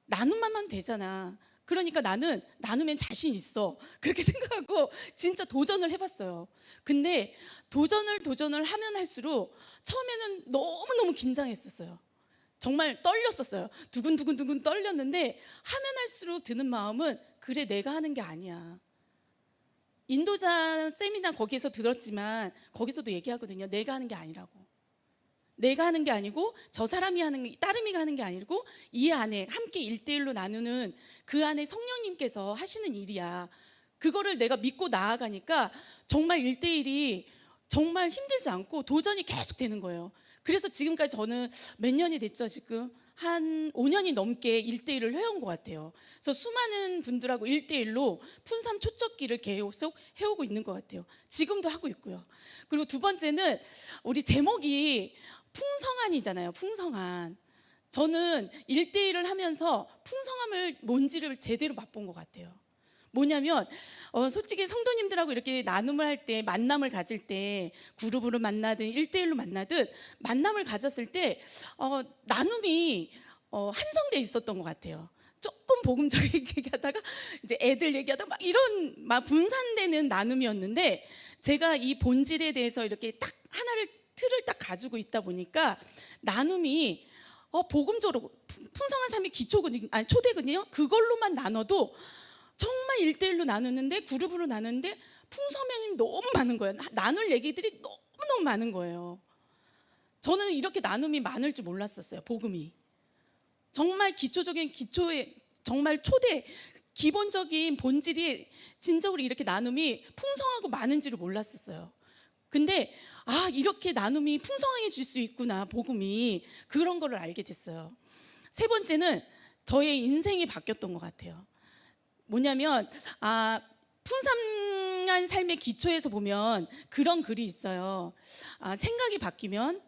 나누면 하면 되잖아. 그러니까 나는 나누면 자신 있어. 그렇게 생각하고 진짜 도전을 해봤어요. 근데 도전을 하면 할수록 처음에는 너무너무 긴장했었어요. 정말 떨렸었어요. 두근두근 떨렸는데 하면 할수록 드는 마음은 그래, 내가 하는 게 아니야. 인도자 세미나 거기에서 들었지만 거기서도 얘기하거든요. 내가 하는 게 아니라고. 내가 하는 게 아니고 저 사람이 하는 게, 따름이가 하는 게 아니고 이 안에 함께 1대1로 나누는 그 안에 성령님께서 하시는 일이야. 그거를 내가 믿고 나아가니까 정말 1대1이 정말 힘들지 않고 도전이 계속 되는 거예요. 그래서 지금까지 저는 몇 년이 됐죠, 지금? 한 5년이 넘게 1대1을 해온 것 같아요. 그래서 수많은 분들하고 1대1로 푼삼 초척기를 계속 해오고 있는 것 같아요. 지금도 하고 있고요. 그리고 두 번째는 우리 제목이 풍성한이잖아요. 풍성한. 저는 1대1을 하면서 풍성함을 뭔지를 제대로 맛본 것 같아요. 뭐냐면 솔직히 성도님들하고 이렇게 나눔을 할 때, 만남을 가질 때, 그룹으로 만나든 1대1로 만나든 만남을 가졌을 때 나눔이 한정돼 있었던 것 같아요. 조금 복음적인 얘기하다가 이제 애들 얘기하다가 막 이런 막 분산되는 나눔이었는데, 제가 이 본질에 대해서 이렇게 딱 하나를 틀을 딱 가지고 있다 보니까 나눔이 복음적으로 풍성한 삶의 기초거든요. 아니, 초대거든요. 그걸로만 나눠도 정말 1대1로 나누는데, 그룹으로 나누는데 풍성함이 너무 많은 거예요. 나눌 얘기들이 너무너무 많은 거예요. 저는 이렇게 나눔이 많을 줄 몰랐었어요. 복음이 정말 기초의 정말 초대 기본적인 본질이 진정으로 이렇게 나눔이 풍성하고 많은지를 몰랐었어요. 근데 이렇게 나눔이 풍성해질 수 있구나, 복음이. 그런 거를 알게 됐어요. 세 번째는 저의 인생이 바뀌었던 것 같아요. 뭐냐면 풍성한 삶의 기초에서 보면 그런 글이 있어요. 생각이 바뀌면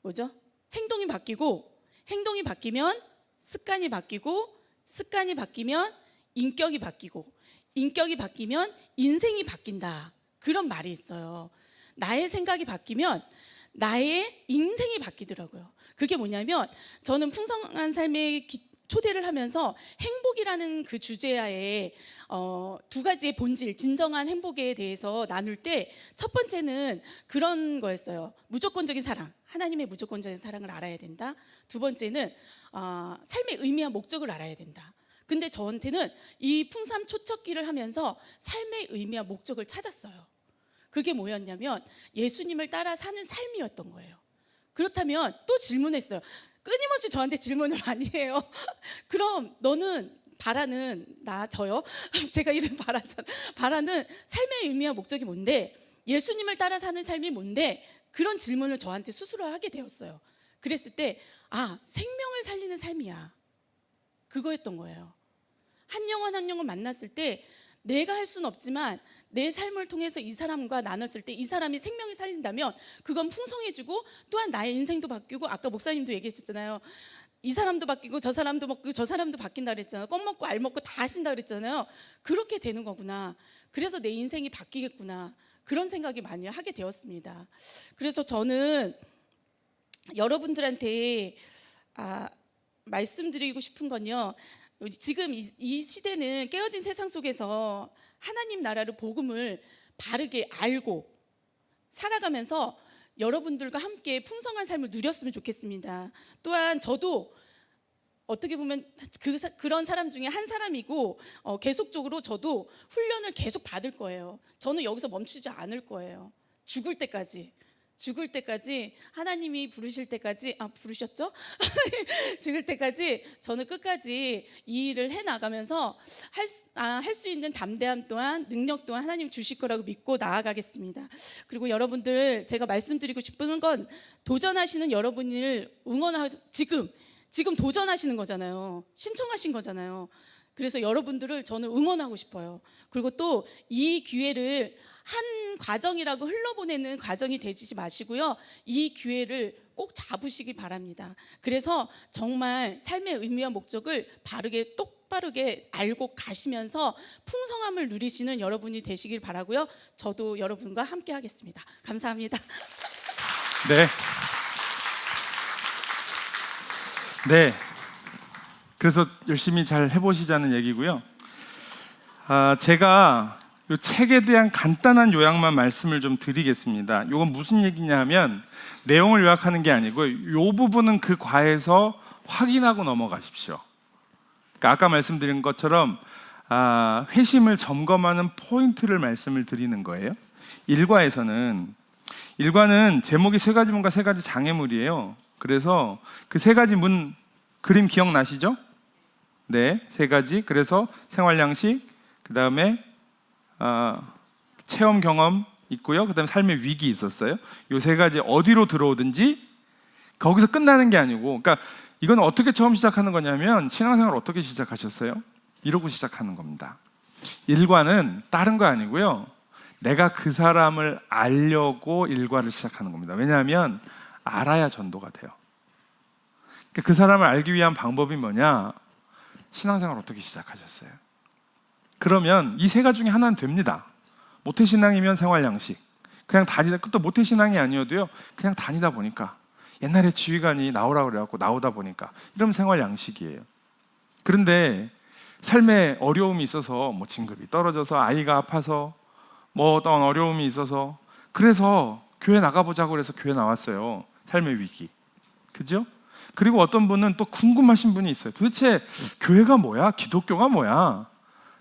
뭐죠? 행동이 바뀌고, 행동이 바뀌면 습관이 바뀌고, 습관이 바뀌면 인격이 바뀌고, 인격이 바뀌면 인생이 바뀐다. 그런 말이 있어요. 나의 생각이 바뀌면 나의 인생이 바뀌더라고요. 그게 뭐냐면, 저는 풍성한 삶의 초대를 하면서 행복이라는 그 주제하에 두 가지의 본질, 진정한 행복에 대해서 나눌 때 첫 번째는 그런 거였어요. 무조건적인 사랑, 하나님의 무조건적인 사랑을 알아야 된다. 두 번째는 삶의 의미와 목적을 알아야 된다. 근데 저한테는 이 풍삼 초척기를 하면서 삶의 의미와 목적을 찾았어요. 그게 뭐였냐면 예수님을 따라 사는 삶이었던 거예요. 그렇다면 또 질문했어요. 끊임없이 저한테 질문을 많이 해요. 그럼 너는 바라는 저요? 제가 이름 바라는 삶의 의미와 목적이 뭔데? 예수님을 따라 사는 삶이 뭔데? 그런 질문을 저한테 스스로 하게 되었어요. 그랬을 때 생명을 살리는 삶이야. 그거였던 거예요. 한 영혼 만났을 때 내가 할 수는 없지만 내 삶을 통해서 이 사람과 나눴을 때 이 사람이 생명이 살린다면 그건 풍성해지고, 또한 나의 인생도 바뀌고, 아까 목사님도 얘기했었잖아요. 이 사람도 바뀌고 저 사람도 바뀌고 저 사람도 바뀐다 그랬잖아요. 껌 먹고 알 먹고 다 하신다 그랬잖아요. 그렇게 되는 거구나. 그래서 내 인생이 바뀌겠구나. 그런 생각이 많이 하게 되었습니다. 그래서 저는 여러분들한테 말씀드리고 싶은 건요, 지금 이 시대는 깨어진 세상 속에서 하나님 나라를, 복음을 바르게 알고 살아가면서 여러분들과 함께 풍성한 삶을 누렸으면 좋겠습니다. 또한 저도 어떻게 보면 그런 사람 중에 한 사람이고, 계속적으로 저도 훈련을 계속 받을 거예요. 저는 여기서 멈추지 않을 거예요. 죽을 때까지 하나님이 부르실 때까지, 부르셨죠? 죽을 때까지 저는 끝까지 이 일을 해나가면서 할 수 있는 담대함 또한, 능력 또한 하나님 주실 거라고 믿고 나아가겠습니다. 그리고 여러분들, 제가 말씀드리고 싶은 건, 도전하시는 여러분을 응원하고, 지금 도전하시는 거잖아요. 신청하신 거잖아요. 그래서 여러분들을 저는 응원하고 싶어요. 그리고 또 이 기회를 한 과정이라고 흘러보내는 과정이 되지 마시고요. 이 기회를 꼭 잡으시기 바랍니다. 그래서 정말 삶의 의미와 목적을 바르게, 똑바르게 알고 가시면서 풍성함을 누리시는 여러분이 되시길 바라고요. 저도 여러분과 함께 하겠습니다. 감사합니다. 네. 네. 그래서 열심히 잘 해보시자는 얘기고요. 제가 이 책에 대한 간단한 요약만 말씀을 좀 드리겠습니다. 이건 무슨 얘기냐면 내용을 요약하는 게 아니고 이 부분은 그 과에서 확인하고 넘어가십시오. 그러니까 아까 말씀드린 것처럼 회심을 점검하는 포인트를 말씀을 드리는 거예요. 일과는 제목이 세 가지 문과 세 가지 장애물이에요. 그래서 그 세 가지 문 그림 기억나시죠? 네, 세 가지. 그래서 생활 양식, 그 다음에 체험 경험 있고요. 그 다음에 삶의 위기 있었어요. 이 세 가지 어디로 들어오든지 거기서 끝나는 게 아니고, 그러니까 이건 어떻게 처음 시작하는 거냐면 신앙생활 어떻게 시작하셨어요? 이러고 시작하는 겁니다. 일과는 다른 거 아니고요. 내가 그 사람을 알려고 일과를 시작하는 겁니다. 왜냐하면 알아야 전도가 돼요. 그러니까 그 사람을 알기 위한 방법이 뭐냐? 신앙생활 어떻게 시작하셨어요? 그러면 이 세 가지 중에 하나는 됩니다. 모태신앙이면 생활양식, 그냥 다니다, 또 모태신앙이 아니어도요, 그냥 다니다 보니까 옛날에 지휘관이 나오라고 그래갖고 나오다 보니까 이러면 생활양식이에요. 그런데 삶에 어려움이 있어서 뭐 진급이 떨어져서 아이가 아파서 뭐 어떤 어려움이 있어서 그래서 교회 나가보자고 그래서 교회 나왔어요. 삶의 위기, 그죠? 그리고 어떤 분은 또 궁금하신 분이 있어요. 도대체 교회가 뭐야? 기독교가 뭐야?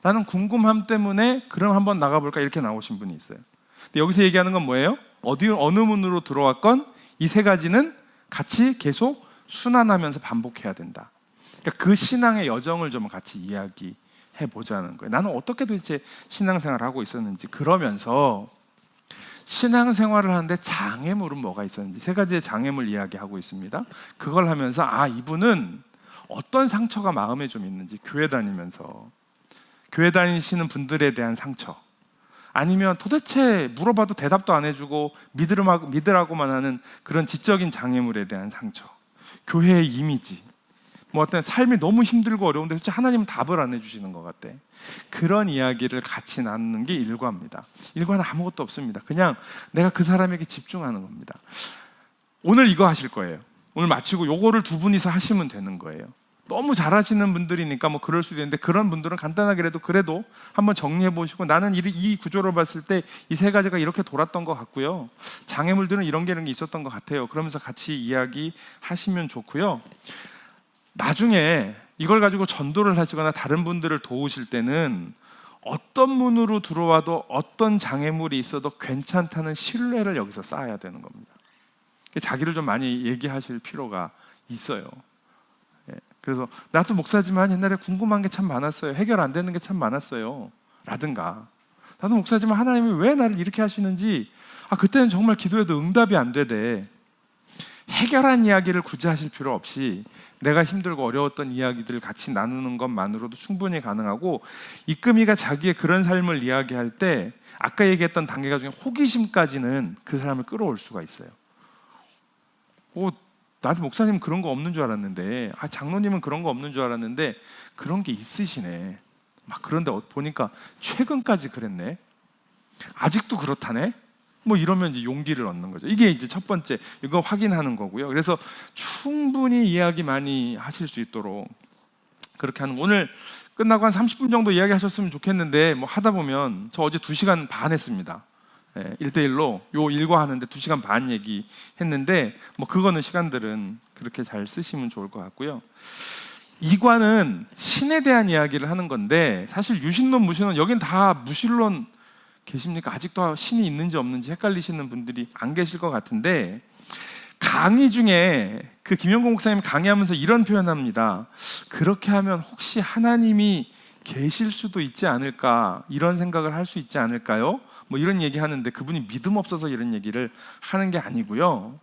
라는 궁금함 때문에 그럼 한번 나가볼까 이렇게 나오신 분이 있어요. 근데 여기서 얘기하는 건 뭐예요? 어느 문으로 들어왔건 이 세 가지는 같이 계속 순환하면서 반복해야 된다. 그러니까 그 신앙의 여정을 좀 같이 이야기해 보자는 거예요. 나는 어떻게 도대체 신앙생활을 하고 있었는지, 그러면서 신앙생활을 하는데 장애물은 뭐가 있었는지 세 가지의 장애물 이야기하고 있습니다. 그걸 하면서 이분은 어떤 상처가 마음에 좀 있는지, 교회 다니시는 분들에 대한 상처, 아니면 도대체 물어봐도 대답도 안 해주고 믿으라고만 하는 그런 지적인 장애물에 대한 상처, 교회의 이미지, 뭐 어떤 삶이 너무 힘들고 어려운데 도대체 하나님은 답을 안 해주시는 것 같아. 그런 이야기를 같이 나누는 게 일과입니다. 일과는 아무것도 없습니다. 그냥 내가 그 사람에게 집중하는 겁니다. 오늘 이거 하실 거예요. 오늘 마치고 요거를 두 분이서 하시면 되는 거예요. 너무 잘하시는 분들이니까 뭐 그럴 수도 있는데, 그런 분들은 간단하게라도 그래도 한번 정리해 보시고, 나는 이 구조를 봤을 때 이 세 가지가 이렇게 돌았던 것 같고요, 장애물들은 이런 게 있었던 것 같아요. 그러면서 같이 이야기하시면 좋고요. 나중에 이걸 가지고 전도를 하시거나 다른 분들을 도우실 때는 어떤 문으로 들어와도 어떤 장애물이 있어도 괜찮다는 신뢰를 여기서 쌓아야 되는 겁니다. 자기를 좀 많이 얘기하실 필요가 있어요. 그래서 나도 목사지만 옛날에 궁금한 게 참 많았어요. 해결 안 되는 게 참 많았어요. 라든가, 나도 목사지만 하나님이 왜 나를 이렇게 하시는지 그때는 정말 기도해도 응답이 안 되대. 해결한 이야기를 굳이 하실 필요 없이 내가 힘들고 어려웠던 이야기들을 같이 나누는 것만으로도 충분히 가능하고, 이금희가 자기의 그런 삶을 이야기할 때 아까 얘기했던 단계가 중에 호기심까지는 그 사람을 끌어올 수가 있어요. 나도 목사님은 그런 거 없는 줄 알았는데, 장로님은 그런 거 없는 줄 알았는데 그런 게 있으시네. 그런데 보니까 최근까지 그랬네. 아직도 그렇다네. 뭐 이러면 이제 용기를 얻는 거죠. 이게 이제 첫 번째, 이거 확인하는 거고요. 그래서 충분히 이야기 많이 하실 수 있도록 그렇게 하는 거. 오늘 끝나고 한 30분 정도 이야기하셨으면 좋겠는데, 뭐 하다 보면 저 어제 2시간 반 했습니다. 1대1로 요 일과 하는데 2시간 반 얘기했는데, 뭐 그거는 시간들은 그렇게 잘 쓰시면 좋을 것 같고요. 이과는 신에 대한 이야기를 하는 건데, 사실 유신론, 무신론, 여긴 다 무신론 계십니까? 아직도 신이 있는지 없는지 헷갈리시는 분들이 안 계실 것 같은데, 강의 중에 그 김영공 목사님 강의하면서 이런 표현합니다. 그렇게 하면 혹시 하나님이 계실 수도 있지 않을까, 이런 생각을 할 수 있지 않을까요? 뭐 이런 얘기 하는데, 그분이 믿음 없어서 이런 얘기를 하는 게 아니고요,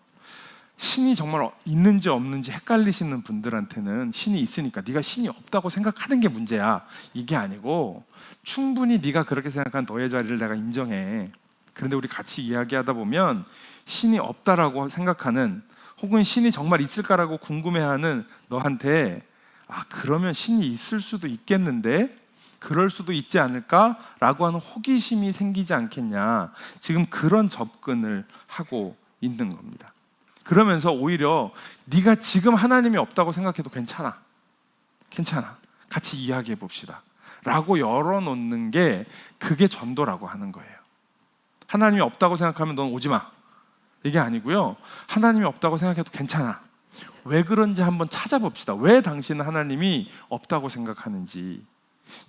신이 정말 있는지 없는지 헷갈리시는 분들한테는 신이 있으니까 네가 신이 없다고 생각하는 게 문제야, 이게 아니고 충분히 네가 그렇게 생각한 너의 자리를 내가 인정해. 그런데 우리 같이 이야기하다 보면 신이 없다라고 생각하는, 혹은 신이 정말 있을까라고 궁금해하는 너한테 그러면 신이 있을 수도 있겠는데, 그럴 수도 있지 않을까라고 하는 호기심이 생기지 않겠냐, 지금 그런 접근을 하고 있는 겁니다. 그러면서 오히려 네가 지금 하나님이 없다고 생각해도 괜찮아. 같이 이야기해 봅시다. 라고 열어놓는 게 그게 전도라고 하는 거예요. 하나님이 없다고 생각하면 넌 오지 마. 이게 아니고요. 하나님이 없다고 생각해도 괜찮아. 왜 그런지 한번 찾아봅시다. 왜 당신은 하나님이 없다고 생각하는지.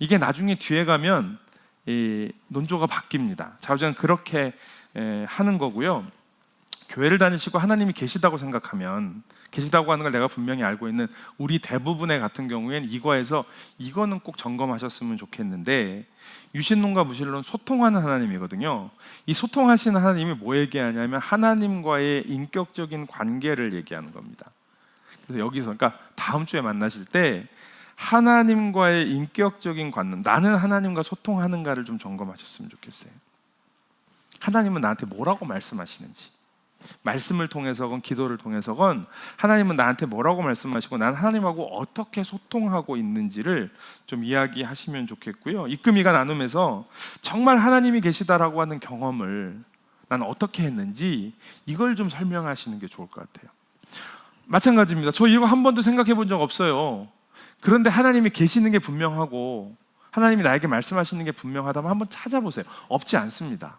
이게 나중에 뒤에 가면 이 논조가 바뀝니다. 자우지간 그렇게 하는 거고요. 교회를 다니시고 하나님이 계시다고 생각하면, 계시다고 하는 걸 내가 분명히 알고 있는 우리 대부분의 같은 경우에는 이거에서 이거는 꼭 점검하셨으면 좋겠는데, 유신론과 무신론 소통하는 하나님이거든요. 이 소통하시는 하나님이 뭐 얘기하냐면 하나님과의 인격적인 관계를 얘기하는 겁니다. 그래서 여기서 그러니까 다음 주에 만나실 때 하나님과의 인격적인 관계, 나는 하나님과 소통하는가를 좀 점검하셨으면 좋겠어요. 하나님은 나한테 뭐라고 말씀하시는지, 말씀을 통해서건 기도를 통해서건 하나님은 나한테 뭐라고 말씀하시고 난 하나님하고 어떻게 소통하고 있는지를 좀 이야기하시면 좋겠고요. 이금희가 나눔에서 정말 하나님이 계시다라고 하는 경험을 난 어떻게 했는지 이걸 좀 설명하시는 게 좋을 것 같아요. 마찬가지입니다. 저 이거 한 번도 생각해 본 적 없어요. 그런데 하나님이 계시는 게 분명하고 하나님이 나에게 말씀하시는 게 분명하다면 한번 찾아보세요. 없지 않습니다.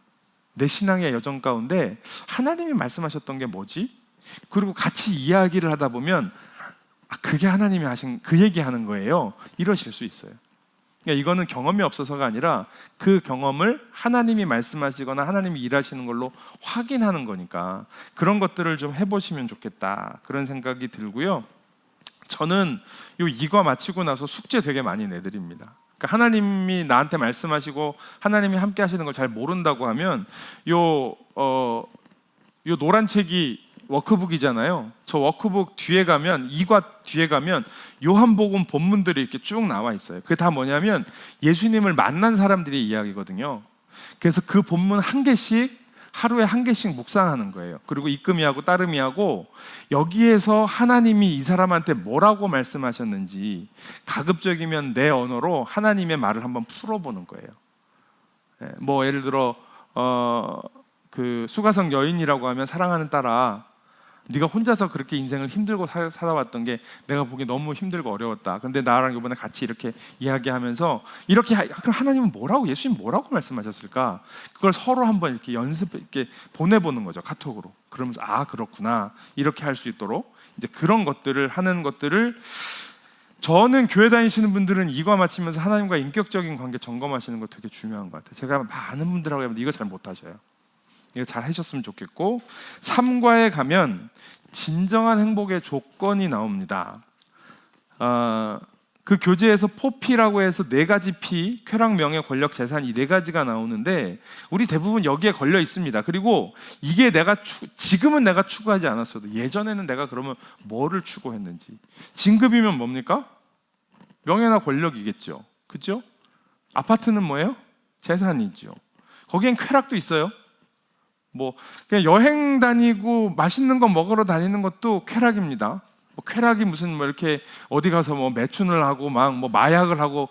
내 신앙의 여정 가운데 하나님이 말씀하셨던 게 뭐지? 그리고 같이 이야기를 하다 보면 그게 하나님이 하신 그 얘기하는 거예요. 이러실 수 있어요. 그러니까 이거는 경험이 없어서가 아니라 그 경험을 하나님이 말씀하시거나 하나님이 일하시는 걸로 확인하는 거니까 그런 것들을 좀 해보시면 좋겠다, 그런 생각이 들고요. 저는 이거 마치고 나서 숙제 되게 많이 내드립니다. 그러니까 하나님이 나한테 말씀하시고 하나님이 함께 하시는 걸 잘 모른다고 하면 요 노란 책이 워크북이잖아요. 저 워크북 뒤에 가면, 이과 뒤에 가면 요한복음 본문들이 이렇게 쭉 나와 있어요. 그게 다 뭐냐면 예수님을 만난 사람들의 이야기거든요. 그래서 그 본문 한 개씩 하루에 한 개씩 묵상하는 거예요. 그리고 이금희하고 따름이하고 여기에서 하나님이 이 사람한테 뭐라고 말씀하셨는지 가급적이면 내 언어로 하나님의 말을 한번 풀어보는 거예요. 뭐 예를 들어 그 수가성 여인이라고 하면 사랑하는 딸아, 네가 혼자서 그렇게 인생을 힘들고 살아왔던 게 내가 보기에 너무 힘들고 어려웠다. 근데 나랑 이번에 같이 이렇게 이야기하면서 그럼 하나님은 뭐라고, 예수님 뭐라고 말씀하셨을까? 그걸 서로 한번 이렇게 이렇게 보내보는 거죠, 카톡으로. 그러면서 그렇구나, 이렇게 할 수 있도록 이제 그런 것들을 하는 것들을, 저는 교회 다니시는 분들은 이거 마치면서 하나님과 인격적인 관계 점검하시는 거 되게 중요한 것 같아요. 제가 많은 분들하고 하면 이거 잘 못하셔요. 이거 잘 하셨으면 좋겠고, 3과에 가면 진정한 행복의 조건이 나옵니다. 그 교재에서 포피라고 해서 4가지 P, 쾌락, 명예, 권력, 재산, 이 4가지가 나오는데 우리 대부분 여기에 걸려 있습니다. 그리고 이게 지금은 내가 추구하지 않았어도 예전에는 내가 그러면 뭐를 추구했는지. 진급이면 뭡니까? 명예나 권력이겠죠. 그죠? 아파트는 뭐예요? 재산이죠. 거기엔 쾌락도 있어요. 뭐 그냥 여행 다니고 맛있는 거 먹으러 다니는 것도 쾌락입니다. 쾌락이 무슨 이렇게 어디 가서 매춘을 하고 막 마약을 하고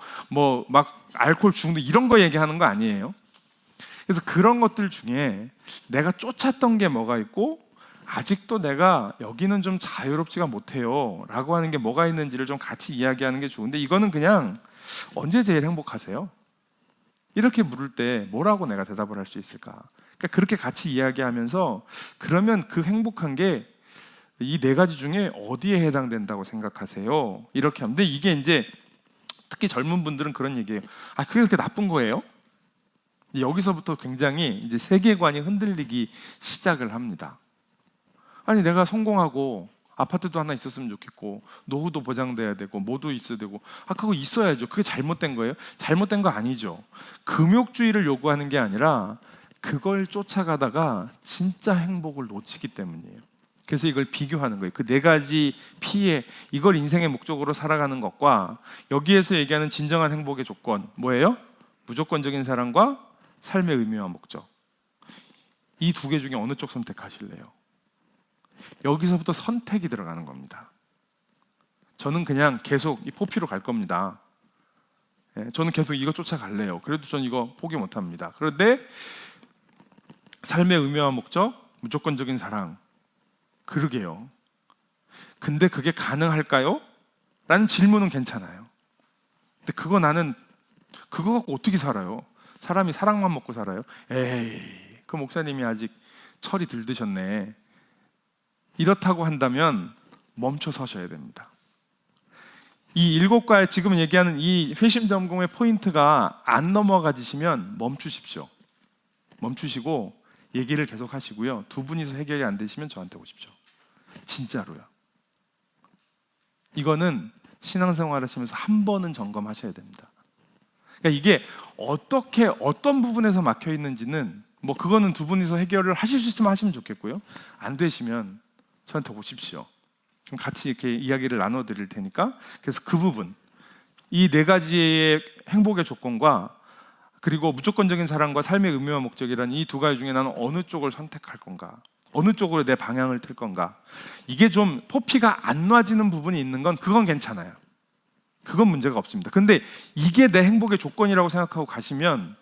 막 알코올 중독 이런 거 얘기하는 거 아니에요. 그래서 그런 것들 중에 내가 쫓았던 게 뭐가 있고 아직도 내가 여기는 좀 자유롭지가 못해요 라고 하는 게 뭐가 있는지를 좀 같이 이야기하는 게 좋은데, 이거는 그냥 언제 제일 행복하세요? 이렇게 물을 때 뭐라고 내가 대답을 할 수 있을까? 그러니까 그렇게 같이 이야기하면서 그러면 그 행복한 게 이 4가지 중에 어디에 해당된다고 생각하세요? 이렇게 하는데, 이게 이제 특히 젊은 분들은 그런 얘기예요. 그게 그렇게 나쁜 거예요? 여기서부터 굉장히 이제 세계관이 흔들리기 시작을 합니다. 아니 내가 성공하고 아파트도 하나 있었으면 좋겠고 노후도 보장돼야 되고 뭐도 있어야 되고 그거 있어야죠. 그게 잘못된 거예요? 잘못된 거 아니죠. 금욕주의를 요구하는 게 아니라 그걸 쫓아가다가 진짜 행복을 놓치기 때문이에요. 그래서 이걸 비교하는 거예요. 그 4가지 피해, 이걸 인생의 목적으로 살아가는 것과 여기에서 얘기하는 진정한 행복의 조건 뭐예요? 무조건적인 사랑과 삶의 의미와 목적. 이 2개 중에 어느 쪽 선택하실래요? 여기서부터 선택이 들어가는 겁니다. 저는 그냥 계속 이 포피로 갈 겁니다. 저는 계속 이거 쫓아갈래요. 그래도 저는 이거 포기 못합니다. 그런데 삶의 의미와 목적, 무조건적인 사랑, 그러게요. 근데 그게 가능할까요? 라는 질문은 괜찮아요. 근데 나는 그거 갖고 어떻게 살아요? 사람이 사랑만 먹고 살아요? 에이, 그 목사님이 아직 철이 들 드셨네. 이렇다고 한다면 멈춰 서셔야 됩니다. 이 7가지 지금 얘기하는 이 회심 점검의 포인트가 안 넘어가지시면 멈추십시오. 멈추시고 얘기를 계속 하시고요. 두 분이서 해결이 안 되시면 저한테 오십시오. 진짜로요. 이거는 신앙생활 하시면서 한 번은 점검하셔야 됩니다. 그러니까 이게 어떤 부분에서 막혀 있는지는 뭐 그거는 두 분이서 해결을 하실 수 있으면 하시면 좋겠고요. 안 되시면 저한테 오십시오. 그럼 같이 이렇게 이야기를 나눠 드릴 테니까, 그래서 그 부분, 이 4가지의 행복의 조건과 그리고 무조건적인 사랑과 삶의 의미와 목적이라는 이 2가지 중에 나는 어느 쪽을 선택할 건가, 어느 쪽으로 내 방향을 틀 건가, 이게 좀 포피가 안 놔지는 부분이 있는 건 그건 괜찮아요. 그건 문제가 없습니다. 근데 이게 내 행복의 조건이라고 생각하고 가시면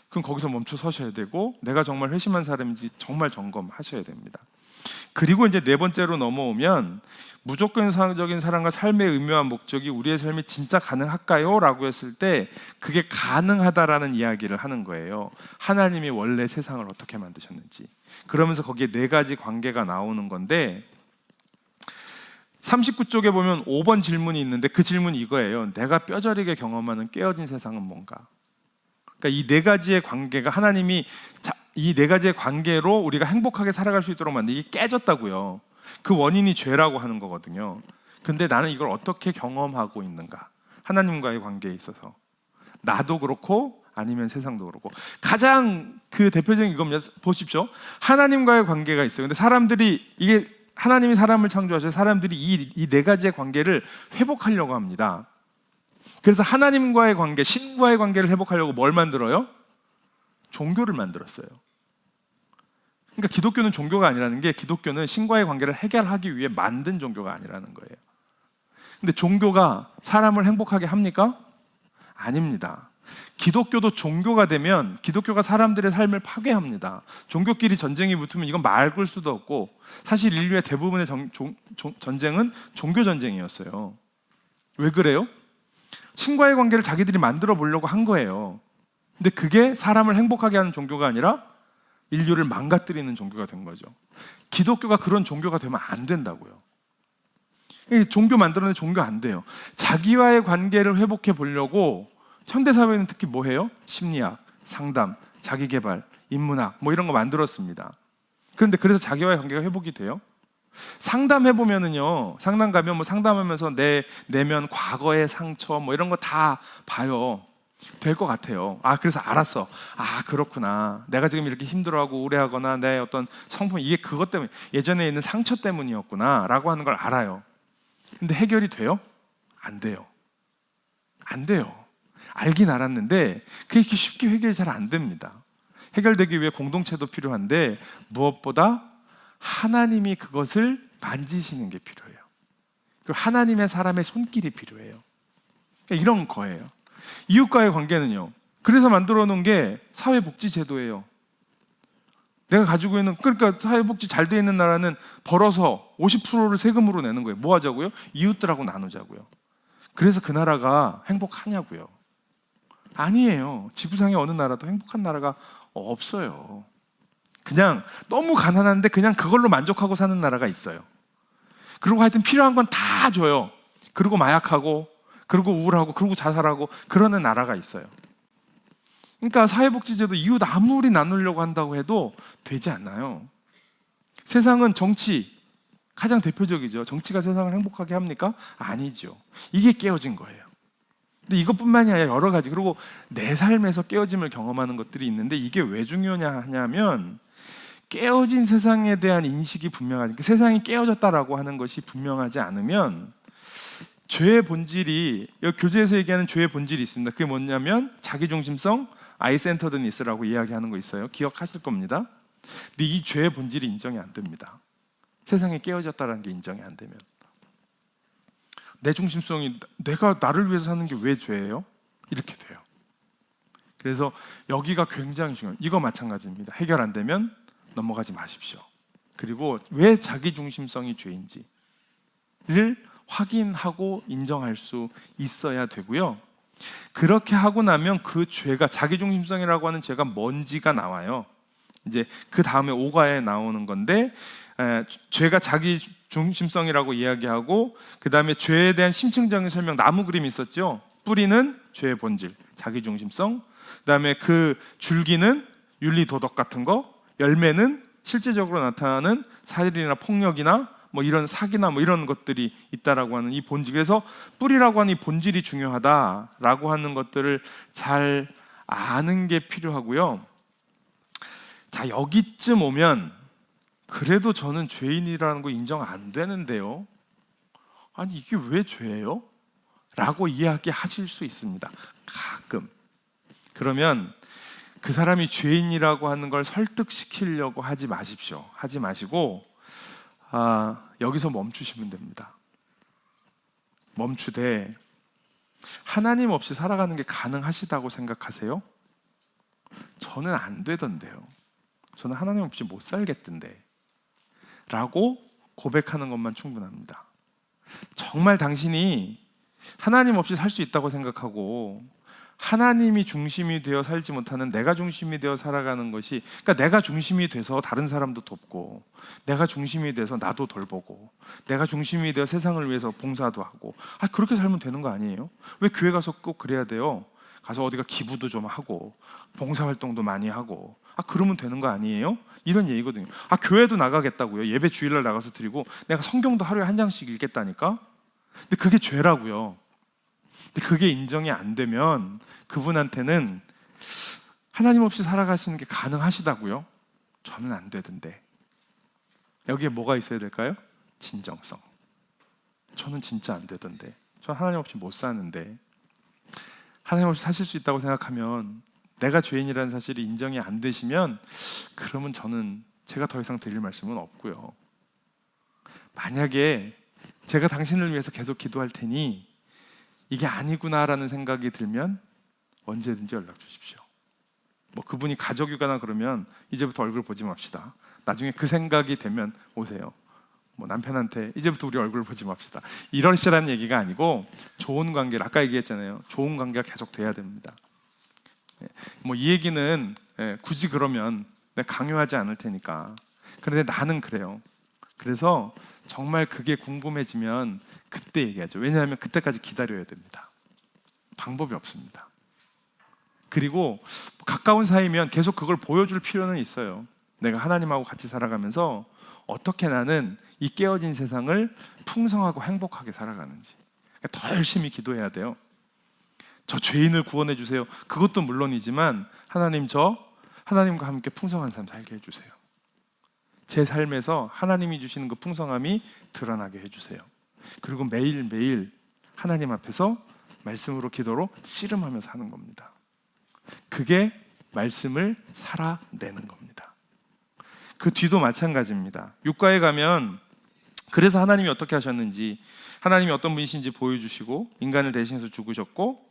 그럼 거기서 멈춰 서셔야 되고, 내가 정말 회심한 사람인지 정말 점검하셔야 됩니다. 그리고 이제 4번째로 넘어오면, 무조건적인 사랑과 삶의 의미와 목적이 우리의 삶이 진짜 가능할까요? 라고 했을 때 그게 가능하다라는 이야기를 하는 거예요. 하나님이 원래 세상을 어떻게 만드셨는지. 그러면서 거기에 4가지 관계가 나오는 건데, 39쪽에 보면 5번 질문이 있는데 그 질문이 이거예요. 내가 뼈저리게 경험하는 깨어진 세상은 뭔가? 그러니까 이 4가지의 관계가 하나님이 이 4가지의 관계로 우리가 행복하게 살아갈 수 있도록 만든, 이게 깨졌다고요. 그 원인이 죄라고 하는 거거든요. 근데 나는 이걸 어떻게 경험하고 있는가? 하나님과의 관계에 있어서 나도 그렇고 아니면 세상도 그렇고. 가장 그 대표적인 이겁니다. 보십시오. 하나님과의 관계가 있어요. 근데 사람들이, 이게 하나님이 사람을 창조하셔서 사람들이 이 4가지의 관계를 회복하려고 합니다. 그래서 하나님과의 관계, 신과의 관계를 회복하려고 뭘 만들어요? 종교를 만들었어요. 그러니까 기독교는 종교가 아니라는 게, 기독교는 신과의 관계를 해결하기 위해 만든 종교가 아니라는 거예요. 근데 종교가 사람을 행복하게 합니까? 아닙니다. 기독교도 종교가 되면 기독교가 사람들의 삶을 파괴합니다. 종교끼리 전쟁이 붙으면 이건 말 걸 수도 없고, 사실 인류의 대부분의 전쟁은 종교 전쟁이었어요. 왜 그래요? 신과의 관계를 자기들이 만들어 보려고 한 거예요. 근데 그게 사람을 행복하게 하는 종교가 아니라 인류를 망가뜨리는 종교가 된 거죠. 기독교가 그런 종교가 되면 안 된다고요. 종교 만들어내 종교 안 돼요. 자기와의 관계를 회복해 보려고 현대사회는 특히 뭐 해요? 심리학, 상담, 자기개발, 인문학 뭐 이런 거 만들었습니다. 그런데 그래서 자기와의 관계가 회복이 돼요? 상담해보면은요, 상담 가면 뭐 상담하면서 내 내면 과거의 상처 뭐 이런 거 다 봐요. 될 것 같아요. 아, 그래서 알았어. 아, 그렇구나. 내가 지금 이렇게 힘들어하고 우울해하거나 내 어떤 성품, 이게 그것 때문에, 예전에 있는 상처 때문이었구나 라고 하는 걸 알아요. 근데 해결이 돼요? 안 돼요. 안 돼요. 알긴 알았는데 그게 이렇게 쉽게 해결이 잘 안 됩니다. 해결되기 위해 공동체도 필요한데, 무엇보다 하나님이 그것을 만지시는 게 필요해요. 그 하나님의 사람의 손길이 필요해요. 그러니까 이런 거예요. 이웃과의 관계는요, 그래서 만들어 놓은 게 사회복지제도예요. 내가 가지고 있는, 그러니까 사회복지 잘 돼 있는 나라는 벌어서 50%를 세금으로 내는 거예요. 뭐 하자고요? 이웃들하고 나누자고요. 그래서 그 나라가 행복하냐고요? 아니에요. 지구상의 어느 나라도 행복한 나라가 없어요. 그냥 너무 가난한데 그냥 그걸로 만족하고 사는 나라가 있어요. 그리고 하여튼 필요한 건 다 줘요. 그리고 마약하고, 그리고 우울하고, 그리고 자살하고 그러는 나라가 있어요. 그러니까 사회복지제도 이웃 아무리 나누려고 한다고 해도 되지 않아요. 세상은 정치, 가장 대표적이죠. 정치가 세상을 행복하게 합니까? 아니죠. 이게 깨어진 거예요. 근데 이것뿐만이 아니라 여러 가지, 그리고 내 삶에서 깨어짐을 경험하는 것들이 있는데, 이게 왜 중요하냐면, 깨어진 세상에 대한 인식이 분명하지, 세상이 깨어졌다라고 하는 것이 분명하지 않으면 죄의 본질이, 여기 교재에서 얘기하는 죄의 본질이 있습니다. 그게 뭐냐면 자기중심성, 아이센터드니스라고 이야기하는 거 있어요. 기억하실 겁니다. 근데 이 죄의 본질이 인정이 안 됩니다. 세상이 깨어졌다는 게 인정이 안 되면, 내 중심성이, 내가 나를 위해서 사는 게 왜 죄예요? 이렇게 돼요. 그래서 여기가 굉장히 중요해요. 이거 마찬가지입니다. 해결 안 되면 넘어가지 마십시오. 그리고 왜 자기중심성이 죄인지를 확인하고 인정할 수 있어야 되고요. 그렇게 하고 나면 그 죄가, 자기중심성이라고 하는 죄가 뭔지가 나와요. 이제 그 다음에 5가에 나오는 건데, 죄가 자기중심성이라고 이야기하고, 그 다음에 죄에 대한 심층적인 설명, 나무 그림이 있었죠. 뿌리는 죄의 본질, 자기중심성. 그 다음에 그 줄기는 윤리 도덕 같은 거, 열매는 실제적으로 나타나는 살인이나 폭력이나 뭐 이런 사기나 뭐 이런 것들이 있다라고 하는 이 본질. 그래서 뿌리라고 하는 이 본질이 중요하다라고 하는 것들을 잘 아는 게 필요하고요. 자, 여기쯤 오면 그래도 저는 죄인이라는 거 인정 안 되는데요. 아니 이게 왜 죄예요? 라고 이야기하실 수 있습니다. 가끔. 그러면 그 사람이 죄인이라고 하는 걸 설득시키려고 하지 마십시오. 하지 마시고 여기서 멈추시면 됩니다. 멈추되 하나님 없이 살아가는 게 가능하시다고 생각하세요? 저는 안 되던데요. 저는 하나님 없이 못 살겠던데 라고 고백하는 것만 충분합니다. 정말 당신이 하나님 없이 살 수 있다고 생각하고 하나님이 중심이 되어 살지 못하는 내가 중심이 되어 살아가는 것이, 그러니까 내가 중심이 돼서 다른 사람도 돕고, 내가 중심이 돼서 나도 돌보고, 내가 중심이 되어 세상을 위해서 봉사도 하고, 그렇게 살면 되는 거 아니에요? 왜 교회 가서 꼭 그래야 돼요? 가서 어디가 기부도 좀 하고 봉사활동도 많이 하고, 그러면 되는 거 아니에요? 이런 얘기거든요. 교회도 나가겠다고요? 예배 주일날 나가서 드리고 내가 성경도 하루에 한 장씩 읽겠다니까? 근데 그게 죄라고요. 근데 그게 인정이 안 되면 그분한테는 하나님 없이 살아가시는 게 가능하시다고요? 저는 안 되던데. 여기에 뭐가 있어야 될까요? 진정성. 저는 진짜 안 되던데. 저는 하나님 없이 못 사는데. 하나님 없이 사실 수 있다고 생각하면, 내가 죄인이라는 사실이 인정이 안 되시면 그러면 저는 제가 더 이상 드릴 말씀은 없고요. 만약에 제가 당신을 위해서 계속 기도할 테니 이게 아니구나라는 생각이 들면 언제든지 연락 주십시오. 뭐 그분이 가족이거나 그러면 이제부터 얼굴 보지 맙시다. 나중에 그 생각이 되면 오세요. 뭐 남편한테 이제부터 우리 얼굴 보지 맙시다. 이러시라는 얘기가 아니고, 좋은 관계를, 아까 얘기했잖아요. 좋은 관계가 계속 돼야 됩니다. 뭐 이 얘기는 굳이 그러면 내가 강요하지 않을 테니까. 그런데 나는 그래요. 그래서 정말 그게 궁금해지면 그때 얘기하죠. 왜냐하면 그때까지 기다려야 됩니다. 방법이 없습니다. 그리고 가까운 사이면 계속 그걸 보여줄 필요는 있어요. 내가 하나님하고 같이 살아가면서 어떻게 나는 이 깨어진 세상을 풍성하고 행복하게 살아가는지 더 열심히 기도해야 돼요. 저 죄인을 구원해 주세요. 그것도 물론이지만 하나님, 저 하나님과 함께 풍성한 삶 살게 해주세요. 제 삶에서 하나님이 주시는 그 풍성함이 드러나게 해주세요. 그리고 매일매일 하나님 앞에서 말씀으로, 기도로 씨름하면서 하는 겁니다. 그게 말씀을 살아내는 겁니다. 그 뒤도 마찬가지입니다. 6가에 가면 그래서 하나님이 어떻게 하셨는지, 하나님이 어떤 분이신지 보여주시고 인간을 대신해서 죽으셨고,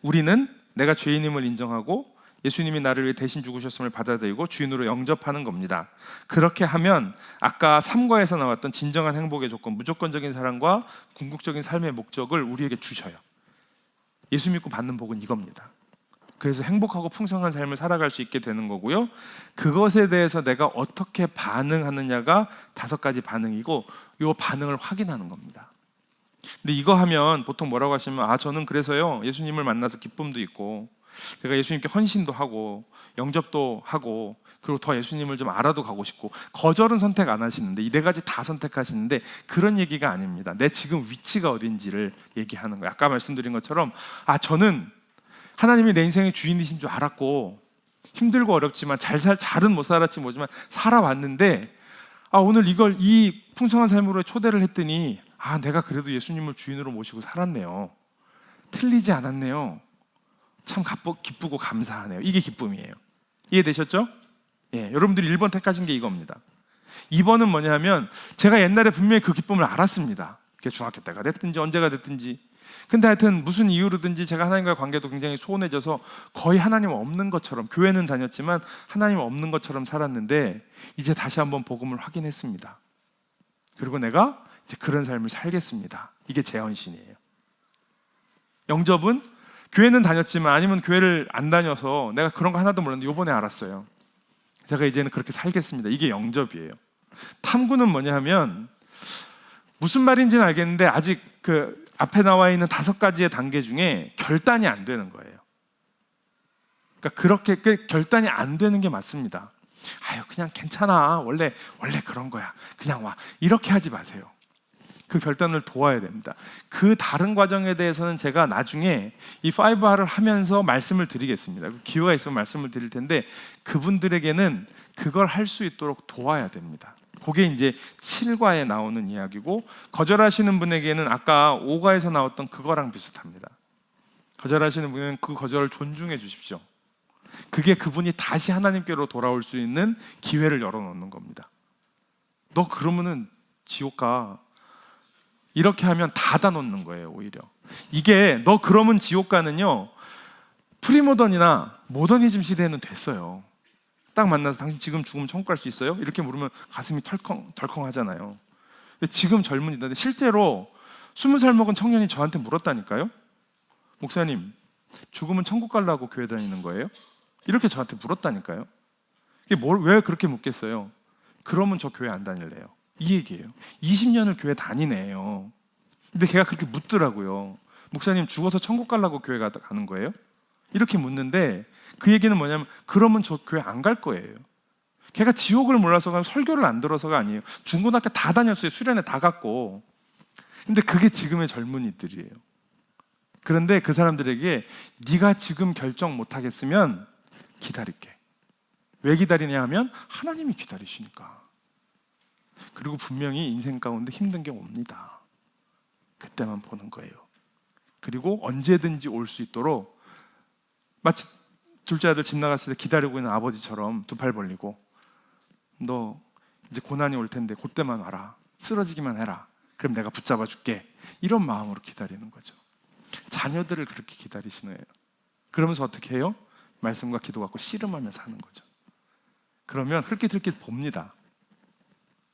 우리는 내가 죄인임을 인정하고 예수님이 나를 위해 대신 죽으셨음을 받아들이고 주인으로 영접하는 겁니다. 그렇게 하면 아까 3과에서 나왔던 진정한 행복의 조건, 무조건적인 사랑과 궁극적인 삶의 목적을 우리에게 주셔요. 예수 믿고 받는 복은 이겁니다. 그래서 행복하고 풍성한 삶을 살아갈 수 있게 되는 거고요. 그것에 대해서 내가 어떻게 반응하느냐가 5가지 반응이고, 이 반응을 확인하는 겁니다. 근데 이거 하면 보통 뭐라고 하시면, 저는 그래서요 예수님을 만나서 기쁨도 있고, 제가 예수님께 헌신도 하고 영접도 하고, 그리고 더 예수님을 좀 알아도 가고 싶고, 거절은 선택 안 하시는데 이 4가지 다 선택하시는데 그런 얘기가 아닙니다. 내 지금 위치가 어딘지를 얘기하는 거예요. 아까 말씀드린 것처럼 저는 하나님이 내 인생의 주인이신 줄 알았고, 힘들고 어렵지만 잘은 못 살았지 뭐지만 살아왔는데, 오늘 이 풍성한 삶으로 초대를 했더니 내가 그래도 예수님을 주인으로 모시고 살았네요. 틀리지 않았네요. 참 기쁘고 감사하네요. 이게 기쁨이에요. 이해되셨죠? 여러분들이 1번 택하신 게 이겁니다. 2번은 뭐냐면, 제가 옛날에 분명히 그 기쁨을 알았습니다. 그게 중학교 때가 됐든지 언제가 됐든지 근데 하여튼 무슨 이유로든지 제가 하나님과의 관계도 굉장히 소원해져서 거의 하나님 없는 것처럼, 교회는 다녔지만 하나님 없는 것처럼 살았는데 이제 다시 한번 복음을 확인했습니다. 그리고 내가 이제 그런 삶을 살겠습니다. 이게 제 헌신이에요. 영접은 교회는 다녔지만, 아니면 교회를 안 다녀서 내가 그런 거 하나도 몰랐는데 요번에 알았어요. 제가 이제는 그렇게 살겠습니다. 이게 영접이에요. 탐구는 뭐냐 하면, 무슨 말인지는 알겠는데 아직 그 앞에 나와 있는 5가지의 단계 중에 결단이 안 되는 거예요. 그러니까 그렇게 결단이 안 되는 게 맞습니다. 아유, 그냥 괜찮아, 원래 그런 거야, 그냥 와, 이렇게 하지 마세요. 그 결단을 도와야 됩니다. 그 다른 과정에 대해서는 제가 나중에 이 5R을 하면서 말씀을 드리겠습니다. 기회가 있으면 말씀을 드릴 텐데, 그분들에게는 그걸 할 수 있도록 도와야 됩니다. 그게 이제 7과에 나오는 이야기고, 거절하시는 분에게는 아까 5과에서 나왔던 그거랑 비슷합니다. 거절하시는 분은 그 거절을 존중해 주십시오. 그게 그분이 다시 하나님께로 돌아올 수 있는 기회를 열어놓는 겁니다. 너 그러면은 지옥 가, 이렇게 하면 닫아놓는 거예요. 오히려 이게 너 그러면 지옥 가는요, 프리모던이나 모더니즘 시대에는 됐어요. 딱 만나서 당신 지금 죽으면 천국 갈 수 있어요? 이렇게 물으면 가슴이 덜컹 하잖아요. 근데 지금 젊은이들, 실제로 20살 먹은 청년이 저한테 물었다니까요. 목사님, 죽으면 천국 가려고 교회 다니는 거예요? 이렇게 저한테 물었다니까요. 이게 왜 그렇게 묻겠어요? 그러면 저 교회 안 다닐래요. 이 얘기예요. 20년을 교회 다니네요. 근데 걔가 그렇게 묻더라고요. 목사님, 죽어서 천국 가려고 교회 가는 거예요? 이렇게 묻는데, 그 얘기는 뭐냐면, 그러면 저 교회 안 갈 거예요. 걔가 지옥을 몰라서가, 설교를 안 들어서가 아니에요. 중고등학교 다 다녔어요. 수련회 다 갔고. 근데 그게 지금의 젊은이들이에요. 그런데 그 사람들에게 네가 지금 결정 못 하겠으면 기다릴게. 왜 기다리냐 하면 하나님이 기다리시니까. 그리고 분명히 인생 가운데 힘든 게 옵니다. 그때만 보는 거예요. 그리고 언제든지 올 수 있도록, 마치 둘째 아들 집 나갔을 때 기다리고 있는 아버지처럼 두 팔 벌리고, 너 이제 고난이 올 텐데 그때만 와라, 쓰러지기만 해라, 그럼 내가 붙잡아 줄게, 이런 마음으로 기다리는 거죠. 자녀들을 그렇게 기다리시는 거예요. 그러면서 어떻게 해요? 말씀과 기도 갖고 씨름하며 사는 거죠. 그러면 흘깃흘깃 봅니다.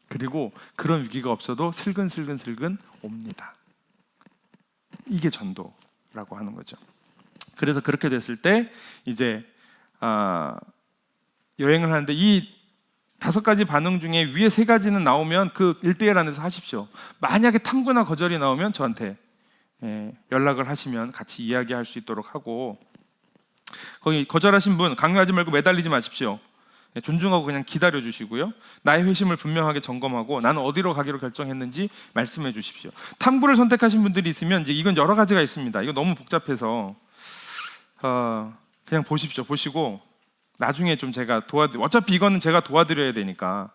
그리고 그런 위기가 없어도 슬근슬근 옵니다. 이게 전도라고 하는 거죠. 그래서 그렇게 됐을 때 이제 여행을 하는데, 이 5가지 반응 중에 위에 3가지는 나오면 그 1:1 안에서 하십시오. 만약에 탐구나 거절이 나오면 저한테 연락을 하시면 같이 이야기할 수 있도록 하고, 거기 거절하신 분 강요하지 말고 매달리지 마십시오. 존중하고 그냥 기다려 주시고요. 나의 회심을 분명하게 점검하고 나는 어디로 가기로 결정했는지 말씀해 주십시오. 탐구를 선택하신 분들이 있으면, 이제 이건 여러 가지가 있습니다. 이거 너무 복잡해서 그냥 보십시오. 보시고 나중에 좀 제가 어차피 이거는 제가 도와드려야 되니까